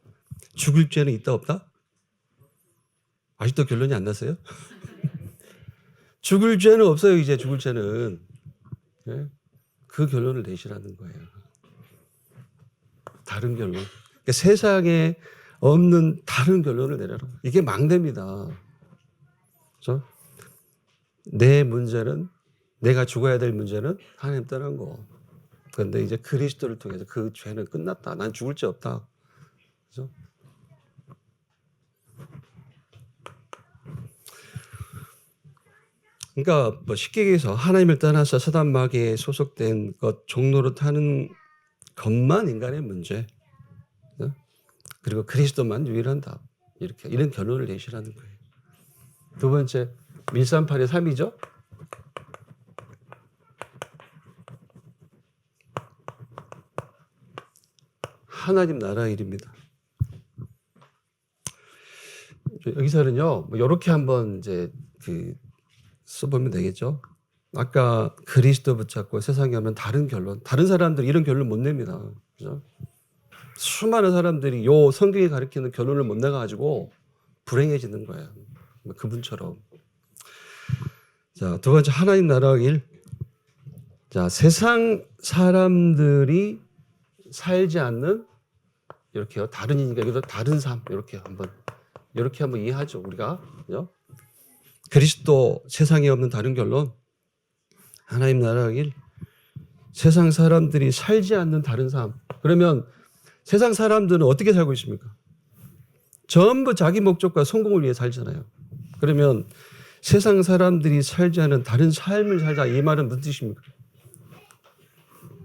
죽을 죄는 있다 없다? 아직도 결론이 안 났어요? 죽을 죄는 없어요. 이제 죽을 죄는. 네? 그 결론을 내시라는 거예요. 다른 결론. 그러니까 세상에 없는 다른 결론을 내려라. 이게 망대입니다. 그렇죠? 내 문제는, 내가 죽어야 될 문제는 하나님 떠난 거. 그런데 이제 그리스도를 통해서 그 죄는 끝났다. 난 죽을 죄 없다. 그렇죠? 그러니까 뭐 쉽게 얘기해서 하나님을 떠나서 사단 마귀에 소속된 것, 종로로 타는 것만 인간의 문제. 그렇죠? 그리고 그리스도만 유일한 답. 이렇게 이런 결론을 내시라는 거예요. 두 번째, 138의 3이죠. 하나님 나라 일입니다. 여기서는요, 뭐 이렇게 한번 이제 써보면 되겠죠. 아까 그리스도 붙잡고 세상에 오면 다른 결론, 다른 사람들이 이런 결론 못 냅니다. 그죠? 수많은 사람들이 요 성경이 가리키는 결론을 못 내가지고 불행해지는 거예요. 그분처럼. 자, 두 번째, 하나님 나라 일. 자, 세상 사람들이 살지 않는, 이렇게요. 다른 인간, 여기도 다른 삶, 이렇게 한번 이해하죠. 우리가. 그죠? 그리스도, 세상에 없는 다른 결론. 하나님 나라 일. 세상 사람들이 살지 않는 다른 삶. 그러면 세상 사람들은 어떻게 살고 있습니까? 전부 자기 목적과 성공을 위해 살잖아요. 그러면 세상 사람들이 살지 않은 다른 삶을 살자, 이 말은 무슨 뜻입니까?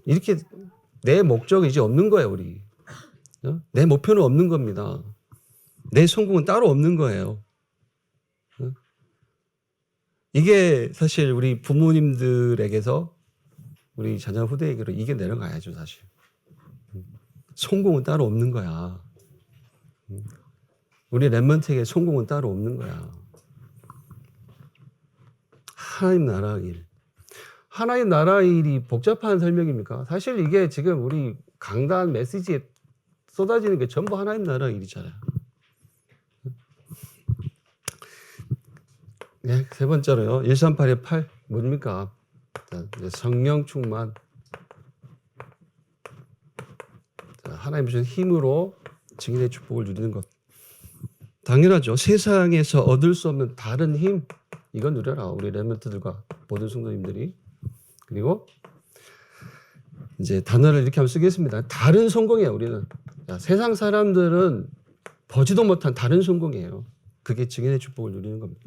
이렇게 내 목적이 이제 없는 거예요, 우리. 내 목표는 없는 겁니다. 내 성공은 따로 없는 거예요. 이게 사실 우리 부모님들에게서 우리 자녀 후대에게로 이게 내려가야죠, 사실. 성공은 따로 없는 거야. 우리 렘넌트에게 성공은 따로 없는 거야. 하나님 나라 일. 하나님 나라 일이 복잡한 설명입니까? 사실 이게 지금 우리 강단 메시지에 쏟아지는 게 전부 하나님 나라 일이잖아요. 네, 세 번째로요. 138의 8 뭡니까? 성령 충만. 하나님 주신 힘으로 증인의 축복을 누리는 것. 당연하죠. 세상에서 얻을 수 없는 다른 힘, 이건 누려라. 우리 렘넌트들과 모든 성도님들이. 그리고 이제 단어를 이렇게 한번 쓰겠습니다. 다른 성공이에요. 우리는. 야, 세상 사람들은 보지도 못한 다른 성공이에요. 그게 증인의 축복을 누리는 겁니다.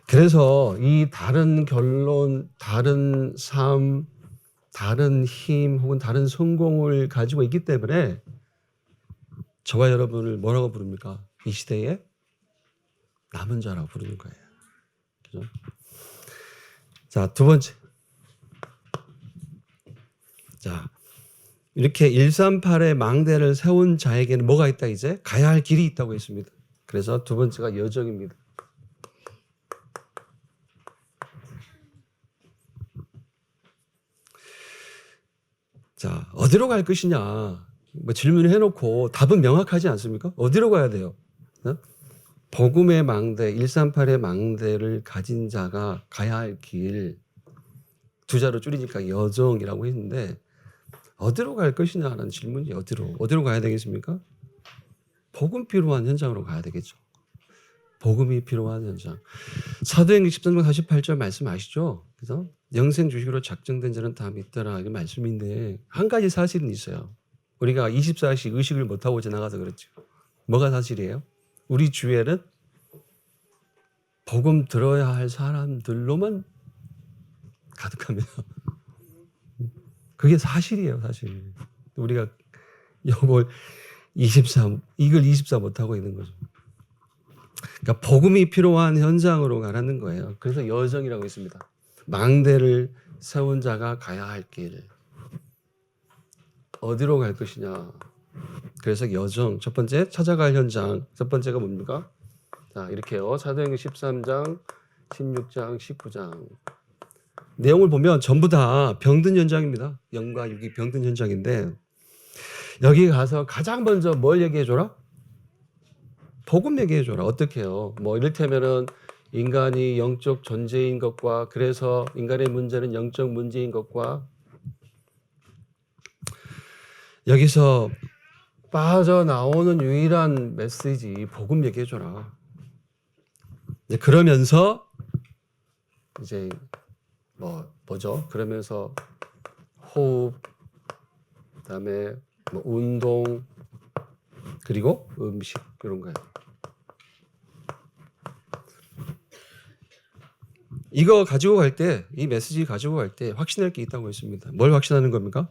그래서 이 다른 결론, 다른 삶, 다른 힘 혹은 다른 성공을 가지고 있기 때문에 저와 여러분을 뭐라고 부릅니까? 이 시대에 남은 자라고 부르는 거예요. 그죠? 자, 두 번째. 자, 이렇게 138의 망대를 세운 자에게는 뭐가 있다 이제? 가야 할 길이 있다고 했습니다. 그래서 두 번째가 여정입니다. 자, 어디로 갈 것이냐? 뭐 질문을 해놓고 답은 명확하지 않습니까? 어디로 가야 돼요? 어? 복음의 망대, 138의 망대를 가진 자가 가야 할 길, 두 자로 줄이니까 여정이라고 했는데 어디로 갈 것이냐라는 질문이 어디로 가야 되겠습니까? 복음 필요한 현장으로 가야 되겠죠. 복음이 필요한 현장. 사도행전 13장 48절 말씀 아시죠? 그래서 영생 주식으로 작정된 자는 다 믿더라 이 말씀인데 한 가지 사실은 있어요. 우리가 24시 의식을 못하고 지나가서 그렇죠. 뭐가 사실이에요? 우리 주위에는 복음 들어야 할 사람들로만 가득합니다. 그게 사실이에요, 사실. 우리가 이걸 24 못하고 있는 거죠. 그러니까 복음이 필요한 현장으로 가라는 거예요. 그래서 여정이라고 했습니다. 망대를 세운 자가 가야 할 길. 어디로 갈 것이냐. 그래서 여정. 첫 번째 찾아갈 현장. 첫 번째가 뭡니까? 자, 이렇게요. 사도행전 13장, 16장, 19장. 내용을 보면 전부 다 병든 현장입니다. 영과 육이 병든 현장인데 여기 가서 가장 먼저 뭘 얘기해줘라? 복음 얘기해줘라. 어떻게 해요? 뭐 이를테면은 인간이 영적 존재인 것과 그래서 인간의 문제는 영적 문제인 것과 여기서 빠져나오는 유일한 메시지 복음 얘기해줘라. 그러면서 이제 뭐죠? 그러면서 호흡, 그다음에 뭐 운동, 그리고 음식 이런 거예요. 이거 가지고 갈 때, 이 메시지 가지고 갈 때 확신할 게 있다고 했습니다. 뭘 확신하는 겁니까?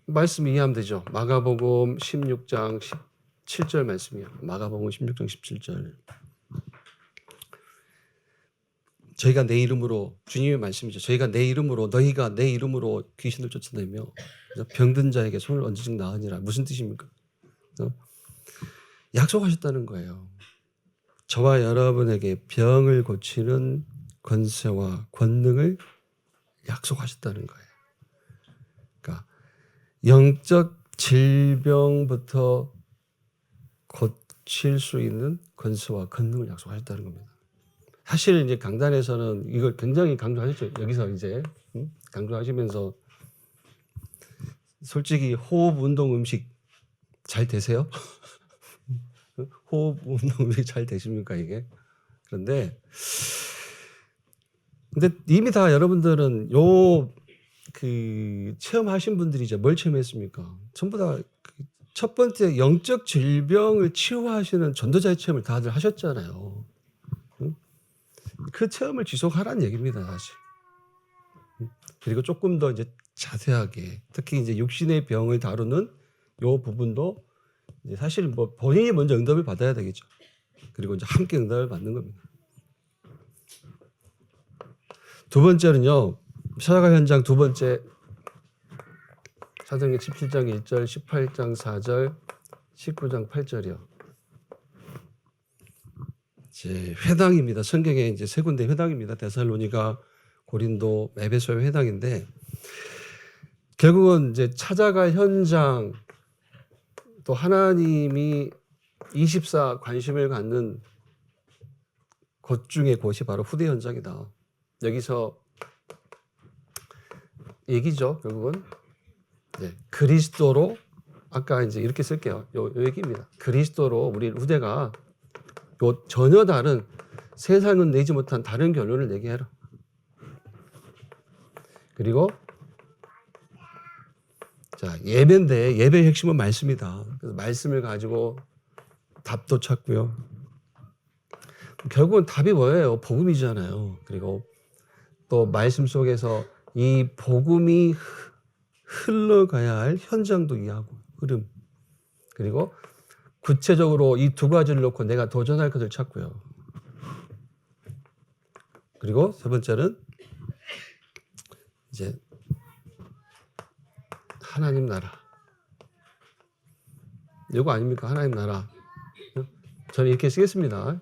말씀 이해하면 되죠. 마가복음 16장 17절 말씀이에요. 마가복음 16장 17절. 저희가 내 이름으로 주님의 말씀이죠. 저희가 내 이름으로 너희가 내 이름으로 귀신을 쫓아내며 병든 자에게 손을 얹으직 나으니라. 무슨 뜻입니까? 약속하셨다는 거예요. 저와 여러분에게 병을 고치는 권세와 권능을 약속하셨다는 거예요. 그러니까 영적 질병부터 고칠 수 있는 권세와 권능을 약속하셨다는 겁니다. 사실 이제 강단에서는 이걸 굉장히 강조하셨죠. 여기서 이제 강조하시면서 솔직히 호흡, 운동, 음식 잘 되세요? 호흡, 운동, 음식 잘 되십니까 이게? 그런데 근데 이미 다 여러분들은 그 체험하신 분들이죠. 뭘 체험했습니까? 전부 다 첫 번째 영적 질병을 치유하시는 전도자의 체험을 다들 하셨잖아요. 그 체험을 지속하라는 얘기입니다, 사실. 그리고 조금 더 이제 자세하게, 특히 이제 육신의 병을 다루는 요 부분도 이제 사실 뭐 본인이 먼저 응답을 받아야 되겠죠. 그리고 이제 함께 응답을 받는 겁니다. 두 번째는요, 찾아갈 현장 두 번째, 사도행전 17장 1절, 18장 4절, 19장 8절이요. 이제 회당입니다. 성경에 이제 세 군데 회당입니다. 데살로니가, 고린도, 에베소의 회당인데 결국은 이제 찾아갈 현장 또 하나님이 24 관심을 갖는 곳 중에 곳이 바로 후대 현장이다. 여기서 얘기죠. 결국은 네, 그리스도로 아까 이제 이렇게 쓸게요. 요 얘기입니다. 그리스도로 우리 후대가 요 전혀 다른 세상은 내지 못한 다른 결론을 내게 해라. 그리고 자 예배인데 예배의 핵심은 말씀이다. 그래서 말씀을 가지고 답도 찾고요. 결국은 답이 뭐예요? 복음이잖아요. 그리고 또 말씀 속에서 이 복음이 흘러가야 할 현장도 이해하고 흐름. 그리고 구체적으로 이 두 가지를 놓고 내가 도전할 것을 찾고요. 그리고 세 번째는 이제 하나님 나라. 이거 아닙니까? 하나님 나라. 저는 이렇게 쓰겠습니다.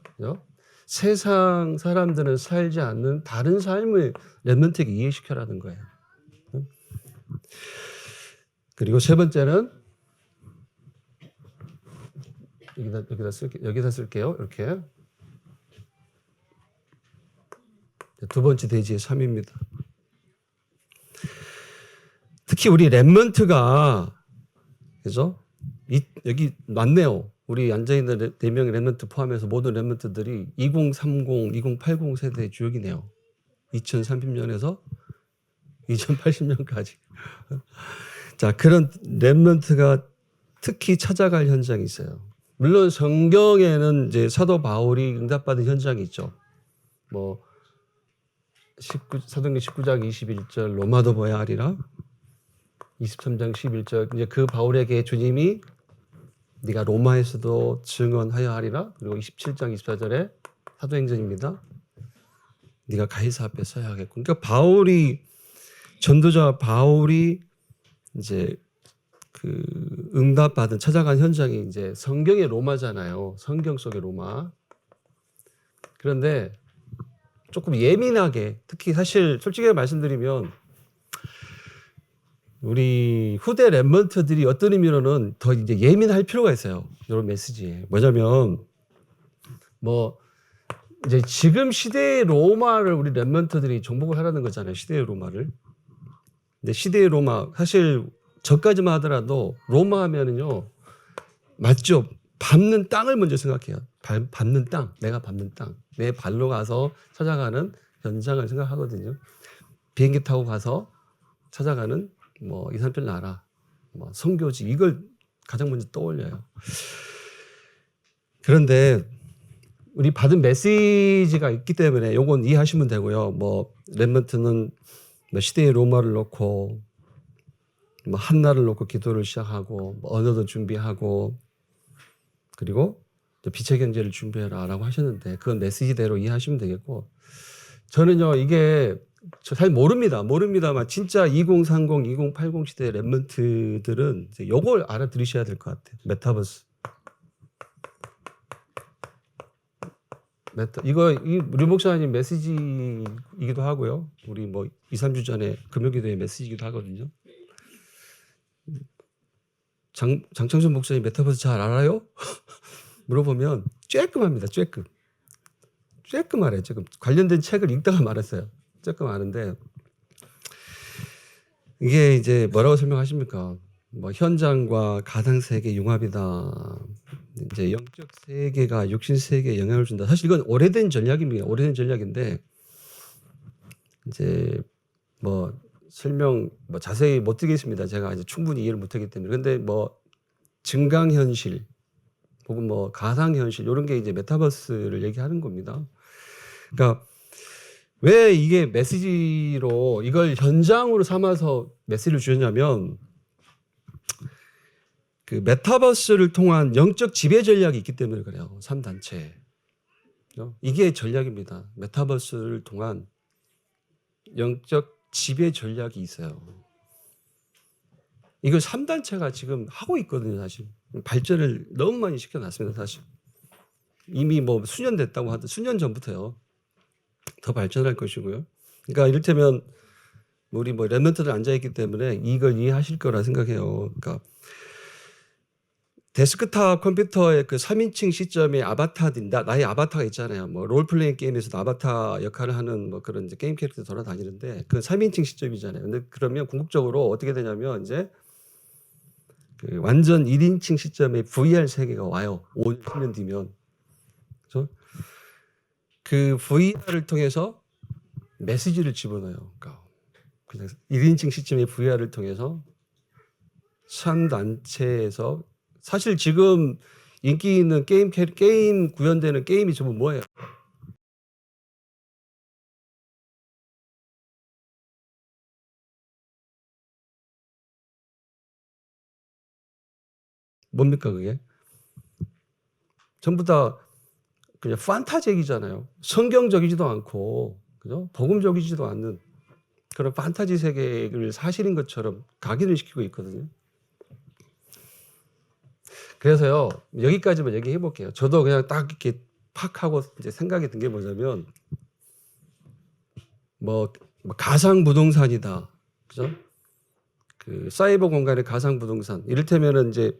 세상 사람들은 살지 않는 다른 삶을 렘넌트에게 이해시켜라는 거예요. 그리고 세 번째는 여기다 쓸게요. 이렇게. 두 번째 대지의 3입니다. 특히 우리 렘넌트가 그죠? 여기 맞네요. 우리 앉아있는 4명의 렘넌트 포함해서 모든 렘넌트들이 2030, 2080 세대의 주역이네요. 2030년에서 2080년까지. 자, 그런 렘넌트가 특히 찾아갈 현장이 있어요. 물론 성경에는 이제 사도 바울이 응답받은 현장이 있죠. 뭐 사도행전 19장 21절 로마도 보야 하리라. 23장 11절 이제 그 바울에게 주님이 네가 로마에서도 증언하여 하리라. 그리고 27장 24절에 사도행전입니다. 네가 가이사 앞에 서야 하겠고. 그러니까 바울이 전도자 바울이 이제 그 응답받은 찾아간 현장이 이제 성경의 로마잖아요. 성경 속의 로마. 그런데 조금 예민하게 특히 사실 솔직히 말씀드리면 우리 후대 렘넌트들이 어떤 의미로는 더 이제 예민할 필요가 있어요. 이런 메시지에. 뭐냐면 뭐 이제 지금 시대의 로마를 우리 렘넌트들이 정복을 하라는 거잖아요. 시대의 로마를. 근데 시대의 로마 사실 저까지만 하더라도 로마 하면은요 맞죠? 밟는 땅을 먼저 생각해요. 밟는 땅, 내가 밟는 땅, 내 발로 가서 찾아가는 현장을 생각하거든요. 비행기 타고 가서 찾아가는 뭐 이산별 나라, 뭐 선교지 이걸 가장 먼저 떠올려요. 그런데 우리 받은 메시지가 있기 때문에 요건 이해하시면 되고요. 뭐 렘넌트는 뭐 시대의 로마를 놓고 뭐 한날을 놓고 기도를 시작하고 뭐 언어도 준비하고 그리고 빛의 경제를 준비해라라고 하셨는데 그건 메시지대로 이해하시면 되겠고 저는요 이게 잘 모릅니다만 진짜 2030, 2080 시대 렘넌트들은 이걸 알아들으셔야 될 것 같아요. 메타버스. 이거 우리 목사님 메시지이기도 하고요. 우리 뭐 2, 3주 전에 금요기도의 메시지이기도 하거든요. 장창순 목사님 메타버스 잘 알아요? 물어보면 쬐끔합니다. 쬐끔 알아요. 조금 관련된 책을 읽다가 말았어요. 조금 아는데 이게 이제 뭐라고 설명하십니까? 뭐 현장과 가상 세계 융합이다. 이제 영적 세계가 육신 세계에 영향을 준다. 사실 이건 오래된 전략입니다. 오래된 전략인데 이제 뭐 설명 뭐 자세히 못 드리겠습니다. 제가 이제 충분히 이해를 못하기 때문에. 근데 뭐 증강 현실 혹은 뭐 가상 현실 이런 게 이제 메타버스를 얘기하는 겁니다. 그러니까 왜 이게 메시지로 이걸 현장으로 삼아서 메시지를 주셨냐면 그 메타버스를 통한 영적 지배 전략이 있기 때문에 그래요. 3단체. 이게 전략입니다. 메타버스를 통한 영적 지배 전략이 있어요. 이걸 3단체가 지금 하고 있거든요. 사실. 발전을 너무 많이 시켜놨습니다. 사실. 이미 뭐 수년 됐다고 하든 수년 전부터요. 더 발전할 것이고요. 그러니까 이를테면 우리 뭐 렘넌트들 앉아있기 때문에 이걸 이해하실 거라 생각해요. 그러니까 데스크탑 컴퓨터의 그 3인칭 시점에 나의 아바타가 있잖아요. 뭐 롤플레잉 게임에서도 아바타 역할을 하는 뭐 그런 이제 게임 캐릭터 돌아다니는데 그 3인칭 시점이잖아요. 근데 그러면 궁극적으로 어떻게 되냐면 이제 그 완전 1인칭 시점에 VR 세계가 와요. 5년, 10년 뒤면. 그렇죠? 그 VR을 통해서 메시지를 집어넣어요. 그러니까 그냥 1인칭 시점의 VR을 통해서 3단체에서 사실 지금 인기 있는 게임 구현되는 게임이 전부 뭐예요? 뭡니까 그게? 전부 다 그냥 판타지이잖아요. 성경적이지도 않고 그죠? 복음적이지도 않는 그런 판타지 세계를 사실인 것처럼 각인을 시키고 있거든요. 그래서요 여기까지만 얘기해 볼게요. 저도 그냥 딱 이렇게 팍 하고 이제 생각이 든 게 뭐냐면 뭐 가상 부동산이다. 그죠? 그 사이버 공간의 가상 부동산. 이를테면은 이제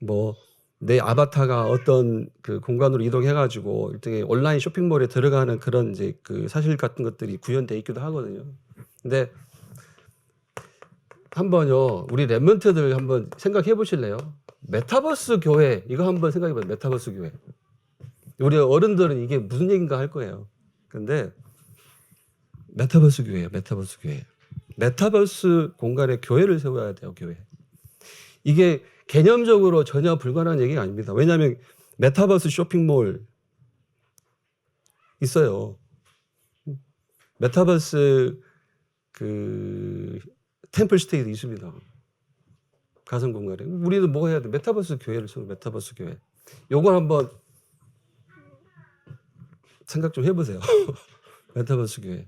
뭐 내 아바타가 어떤 그 공간으로 이동해가지고 일종의 온라인 쇼핑몰에 들어가는 그런 이제 그 사실 같은 것들이 구현돼 있기도 하거든요. 근데 한번요 우리 랩런트들 한번 생각해 보실래요? 메타버스 교회 이거 한번 생각해 봐요. 메타버스 교회. 우리 어른들은 이게 무슨 얘기인가 할 거예요. 근데 메타버스 교회예요. 메타버스 교회. 메타버스 공간에 교회를 세워야 돼요. 교회. 이게 개념적으로 전혀 불가능한 얘기가 아닙니다. 왜냐하면 메타버스 쇼핑몰 있어요. 메타버스 그 템플 스테이도 있습니다. 가상 공간에. 우리도 뭐 해야 돼? 메타버스 교회를 세워. 메타버스 교회. 요걸 한번 생각 좀 해보세요. 메타버스 교회.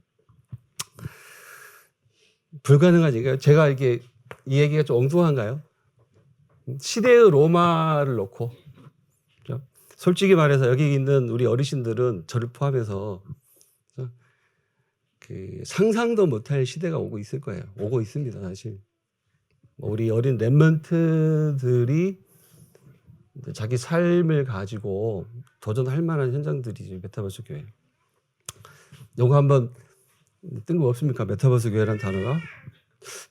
불가능한 얘기가 제가 이게 이 얘기가 좀 엉뚱한가요? 시대의 로마를 놓고 그렇죠? 솔직히 말해서 여기 있는 우리 어르신들은 저를 포함해서 그렇죠? 그 상상도 못할 시대가 오고 있을 거예요. 오고 있습니다, 사실. 우리 어린 랩런트들이 자기 삶을 가지고 도전할 만한 현장들이지 메타버스 교회. 요거 한번 뜬금없습니까? 메타버스 교회라는 단어가.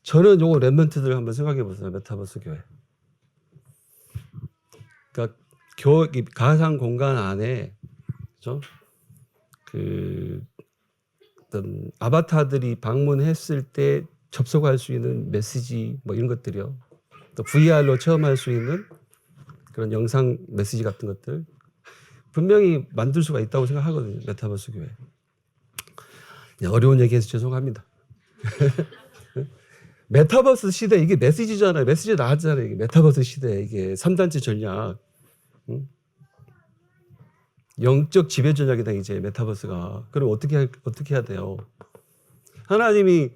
저는 요거 랩런트들 한번 생각해 보세요. 메타버스 교회. 그러니까 가상 공간 안에 그렇죠? 그 어떤 아바타들이 방문했을 때 접속할 수 있는 메시지 뭐 이런 것들이요. 또 VR로 체험할 수 있는 그런 영상 메시지 같은 것들 분명히 만들 수가 있다고 생각하거든요. 메타버스 교회. 어려운 얘기해서 죄송합니다. 메타버스 시대 이게 메시지잖아요. 메시지 나왔잖아요. 이게 메타버스 시대 이게 3단체 전략. 응? 영적 지배 전략이다 이제 메타버스가. 그럼 어떻게 해야 돼요? 하나님이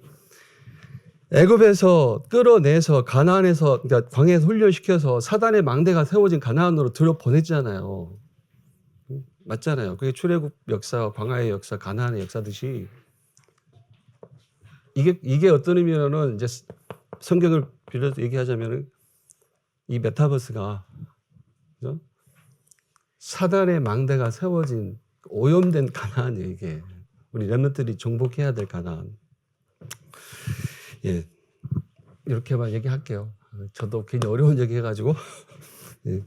애굽에서 끌어내서 가나안에서 그러니까 광야에서 훈련시켜서 사단의 망대가 세워진 가나안으로 들어 보냈잖아요. 맞잖아요. 그게 출애굽 역사와 광야의 역사, 가나안의 역사듯이 이게 어떤 의미로는 이제 성경을 빌려서 얘기하자면은 이 메타버스가 그죠? 사단의 망대가 세워진 오염된 가나안이에요. 이게 우리 렘넌트들이 정복해야 될 가나안. 예, 이렇게만 얘기할게요. 저도 괜히 어려운 얘기 해가지고. 예.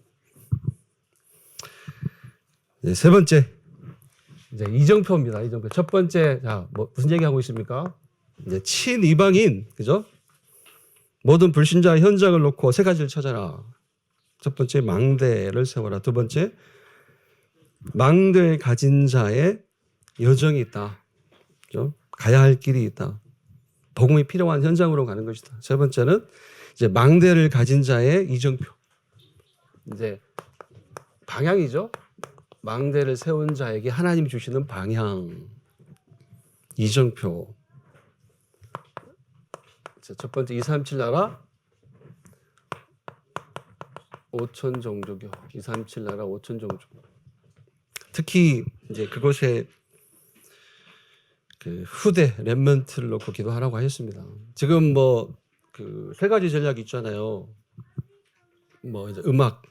네, 세 번째 이제 이정표입니다. 이정표. 첫 번째 자 뭐 무슨 얘기하고 있습니까? 이제 친이방인 그죠? 모든 불신자 현장을 놓고 세 가지를 찾아라. 첫 번째 망대를 세워라. 두 번째 망대를 가진 자의 여정이 있다. 그죠? 가야 할 길이 있다. 복음이 필요한 현장으로 가는 것이다. 세 번째는 이제 망대를 가진 자의 이정표. 이제 방향이죠. 망대를 세운 자에게 하나님이 주시는 방향. 이정표. 자, 첫 번째 237 나라 5천 종족이요. 237 나라 5천 종족. 특히 이제 그곳에 그 후대 렘넌트를 놓고 기도하라고 하셨습니다. 지금 뭐 그 세 가지 전략이 있잖아요. 뭐 이제 음악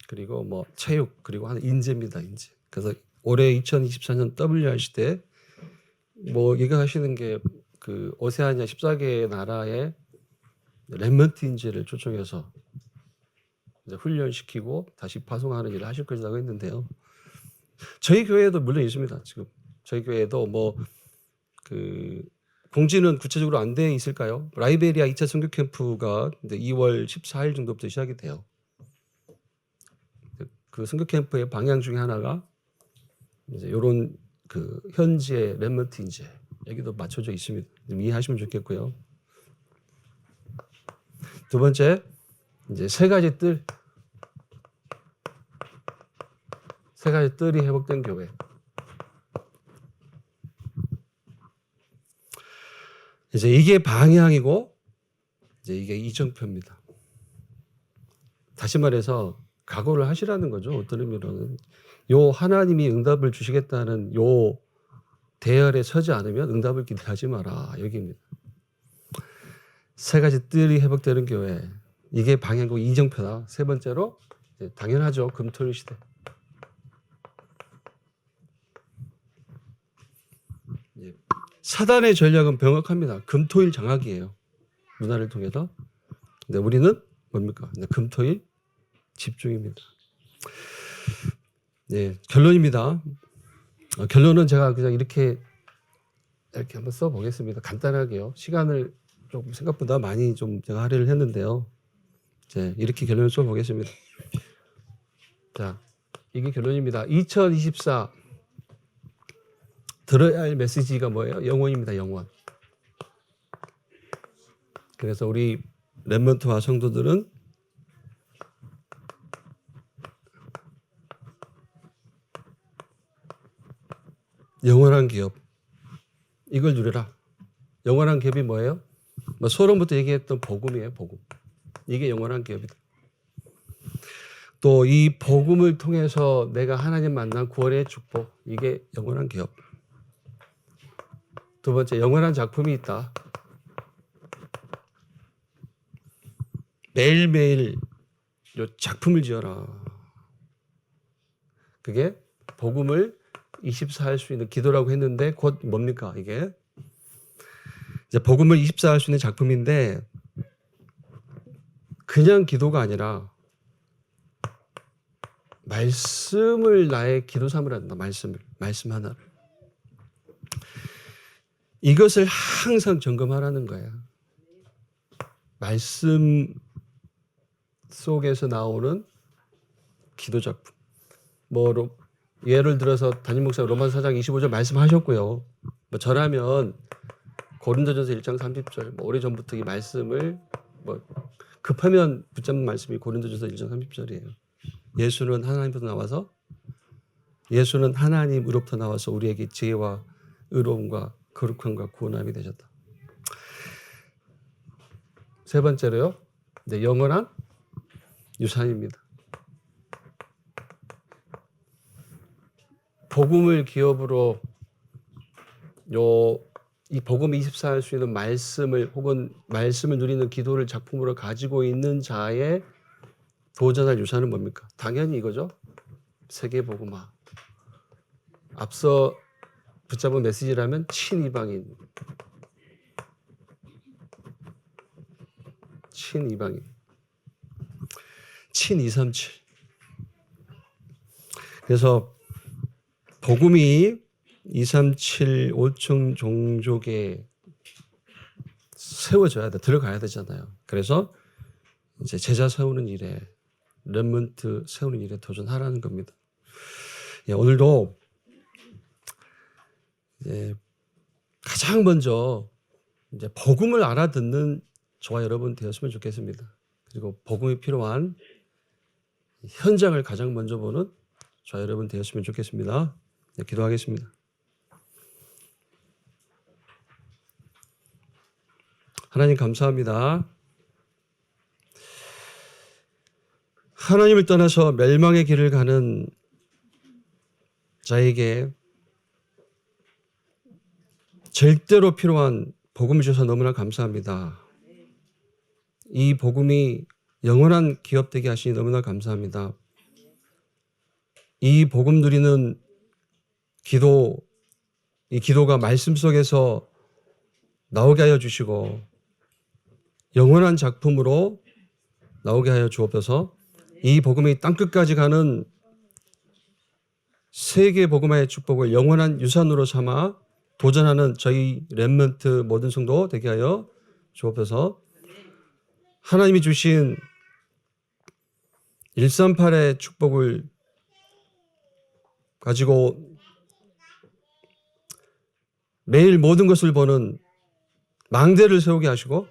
그리고 뭐 체육 그리고 하나 인재입니다. 인재. 그래서 올해 2024년 WRC 때 뭐 얘기하시는 게 그 오세아니아 14개 나라의 렘넌트 인재를 초청해서 이제 훈련시키고 다시 파송하는 일을 하실 것이라고 했는데요. 저희 교회에도 물론 있습니다. 지금 저희 교회에도 뭐 그 공지는 구체적으로 안 돼 있을까요? 라이베리아 2차 선교 캠프가 이제 2월 14일 정도부터 시작이 돼요. 그 선교 캠프의 방향 중에 하나가 이제 이런 그 현지의 렘넌트 인재 여기도 맞춰져 있습니다. 좀 이해하시면 좋겠고요. 두 번째 이제 세 가지 뜰이 회복된 교회. 이제 이게 방향이고 이제 이게 이정표입니다. 다시 말해서 각오를 하시라는 거죠. 어떤 의미로는 요 하나님이 응답을 주시겠다는 요 대열에 서지 않으면 응답을 기대하지 마라 여기입니다. 세 가지 뜰이 회복되는 교회, 이게 방향국 이정표다. 세 번째로 당연하죠. 금토일 시대. 사단의 전략은 명확합니다. 금토일 장악이에요. 문화를 통해서. 근데 우리는 뭡니까? 금토일 집중입니다. 네, 결론입니다. 결론은 제가 그냥 이렇게 한번 써보겠습니다. 간단하게요. 시간을 좀 생각보다 많이 좀 제가 할애를 했는데요. 이렇게 결론을 써보겠습니다. 자, 이게 결론입니다. 2024 들어야 할 메시지가 뭐예요? 영원입니다. 영원. 그래서 우리 렘넌트와 성도들은 영원한 기업, 이걸 누려라. 영원한 기업이 뭐예요? 소론부터 얘기했던 복음이에요. 복음. 이게 영원한 기업이다. 또 이 복음을 통해서 내가 하나님 만난 구원의 축복, 이게 영원한 기업. 두 번째, 영원한 작품이 있다. 매일매일 작품을 지어라. 그게 복음을 24할 수 있는 기도라고 했는데 곧 뭡니까 이게? 이제 복음을 24할 수 있는 작품인데 그냥 기도가 아니라 말씀을 나의 기도 삼으라 한다. 말씀 하나를. 이것을 항상 점검하라는 거야. 말씀 속에서 나오는 기도 작품. 예를 들어서 담임 목사 로마서 4장 25절 말씀하셨고요. 저라면 고린도전서 1장 30절 오래전부터 이 말씀을 급하면 붙잡는 말씀이 고린도전서 1장 30절이에요. 예수는 하나님으로부터 나와서 우리에게 지혜와 의로움과 거룩함과 구원함이 되셨다. 세 번째로요. 영원한 유산입니다. 복음을 기업으로 이 복음을 24할 수 있는 말씀을 혹은 말씀을 누리는 기도를 작품으로 가지고 있는 자의 도전할 유산은 뭡니까? 당연히 이거죠. 세계복음화. 앞서 붙잡은 메시지라면 친이방인. 친237. 그래서 복음이 237 5층 종족에 세워져야 돼. 들어가야 되잖아요. 그래서 이제 제자 세우는 일에 렘넌트 세우는 일에 도전하라는 겁니다. 오늘도 이제 가장 먼저 이제 복음을 알아듣는 저와 여러분 되었으면 좋겠습니다. 그리고 복음이 필요한 현장을 가장 먼저 보는 저와 여러분 되었으면 좋겠습니다. 기도하겠습니다. 하나님 감사합니다. 하나님을 떠나서 멸망의 길을 가는 자에게 절대로 필요한 복음을 주셔서 너무나 감사합니다. 이 복음이 영원한 기업 되게 하시니 너무나 감사합니다. 이 복음 누리는 기도, 이 기도가 말씀 속에서 나오게 하여 주시고 영원한 작품으로 나오게 하여 주옵소서. 이 복음이 땅끝까지 가는 세계 복음화의 축복을 영원한 유산으로 삼아 도전하는 저희 렘넌트 모든 성도 되게 하여 주옵소서. 하나님이 주신 138의 축복을 가지고 매일 모든 것을 보는 망대를 세우게 하시고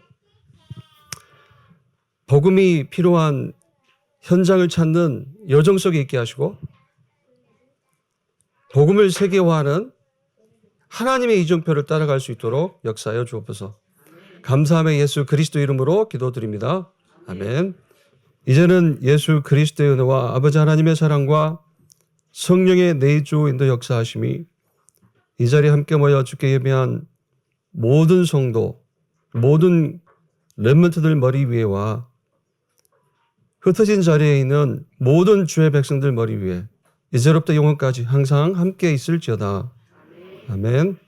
복음이 필요한 현장을 찾는 여정 속에 있게 하시고 복음을 세계화하는 하나님의 이정표를 따라갈 수 있도록 역사하여 주옵소서. 감사함의 예수 그리스도 이름으로 기도드립니다. 아멘. 이제는 예수 그리스도의 은혜와 아버지 하나님의 사랑과 성령의 내주 인도 역사하심이 이 자리에 함께 모여 주께 예배한 모든 성도, 모든 렘넌트들 머리 위에와 흩어진 자리에 있는 모든 주의 백성들 머리 위에 이제로부터 영원까지 항상 함께 있을지어다. 아멘.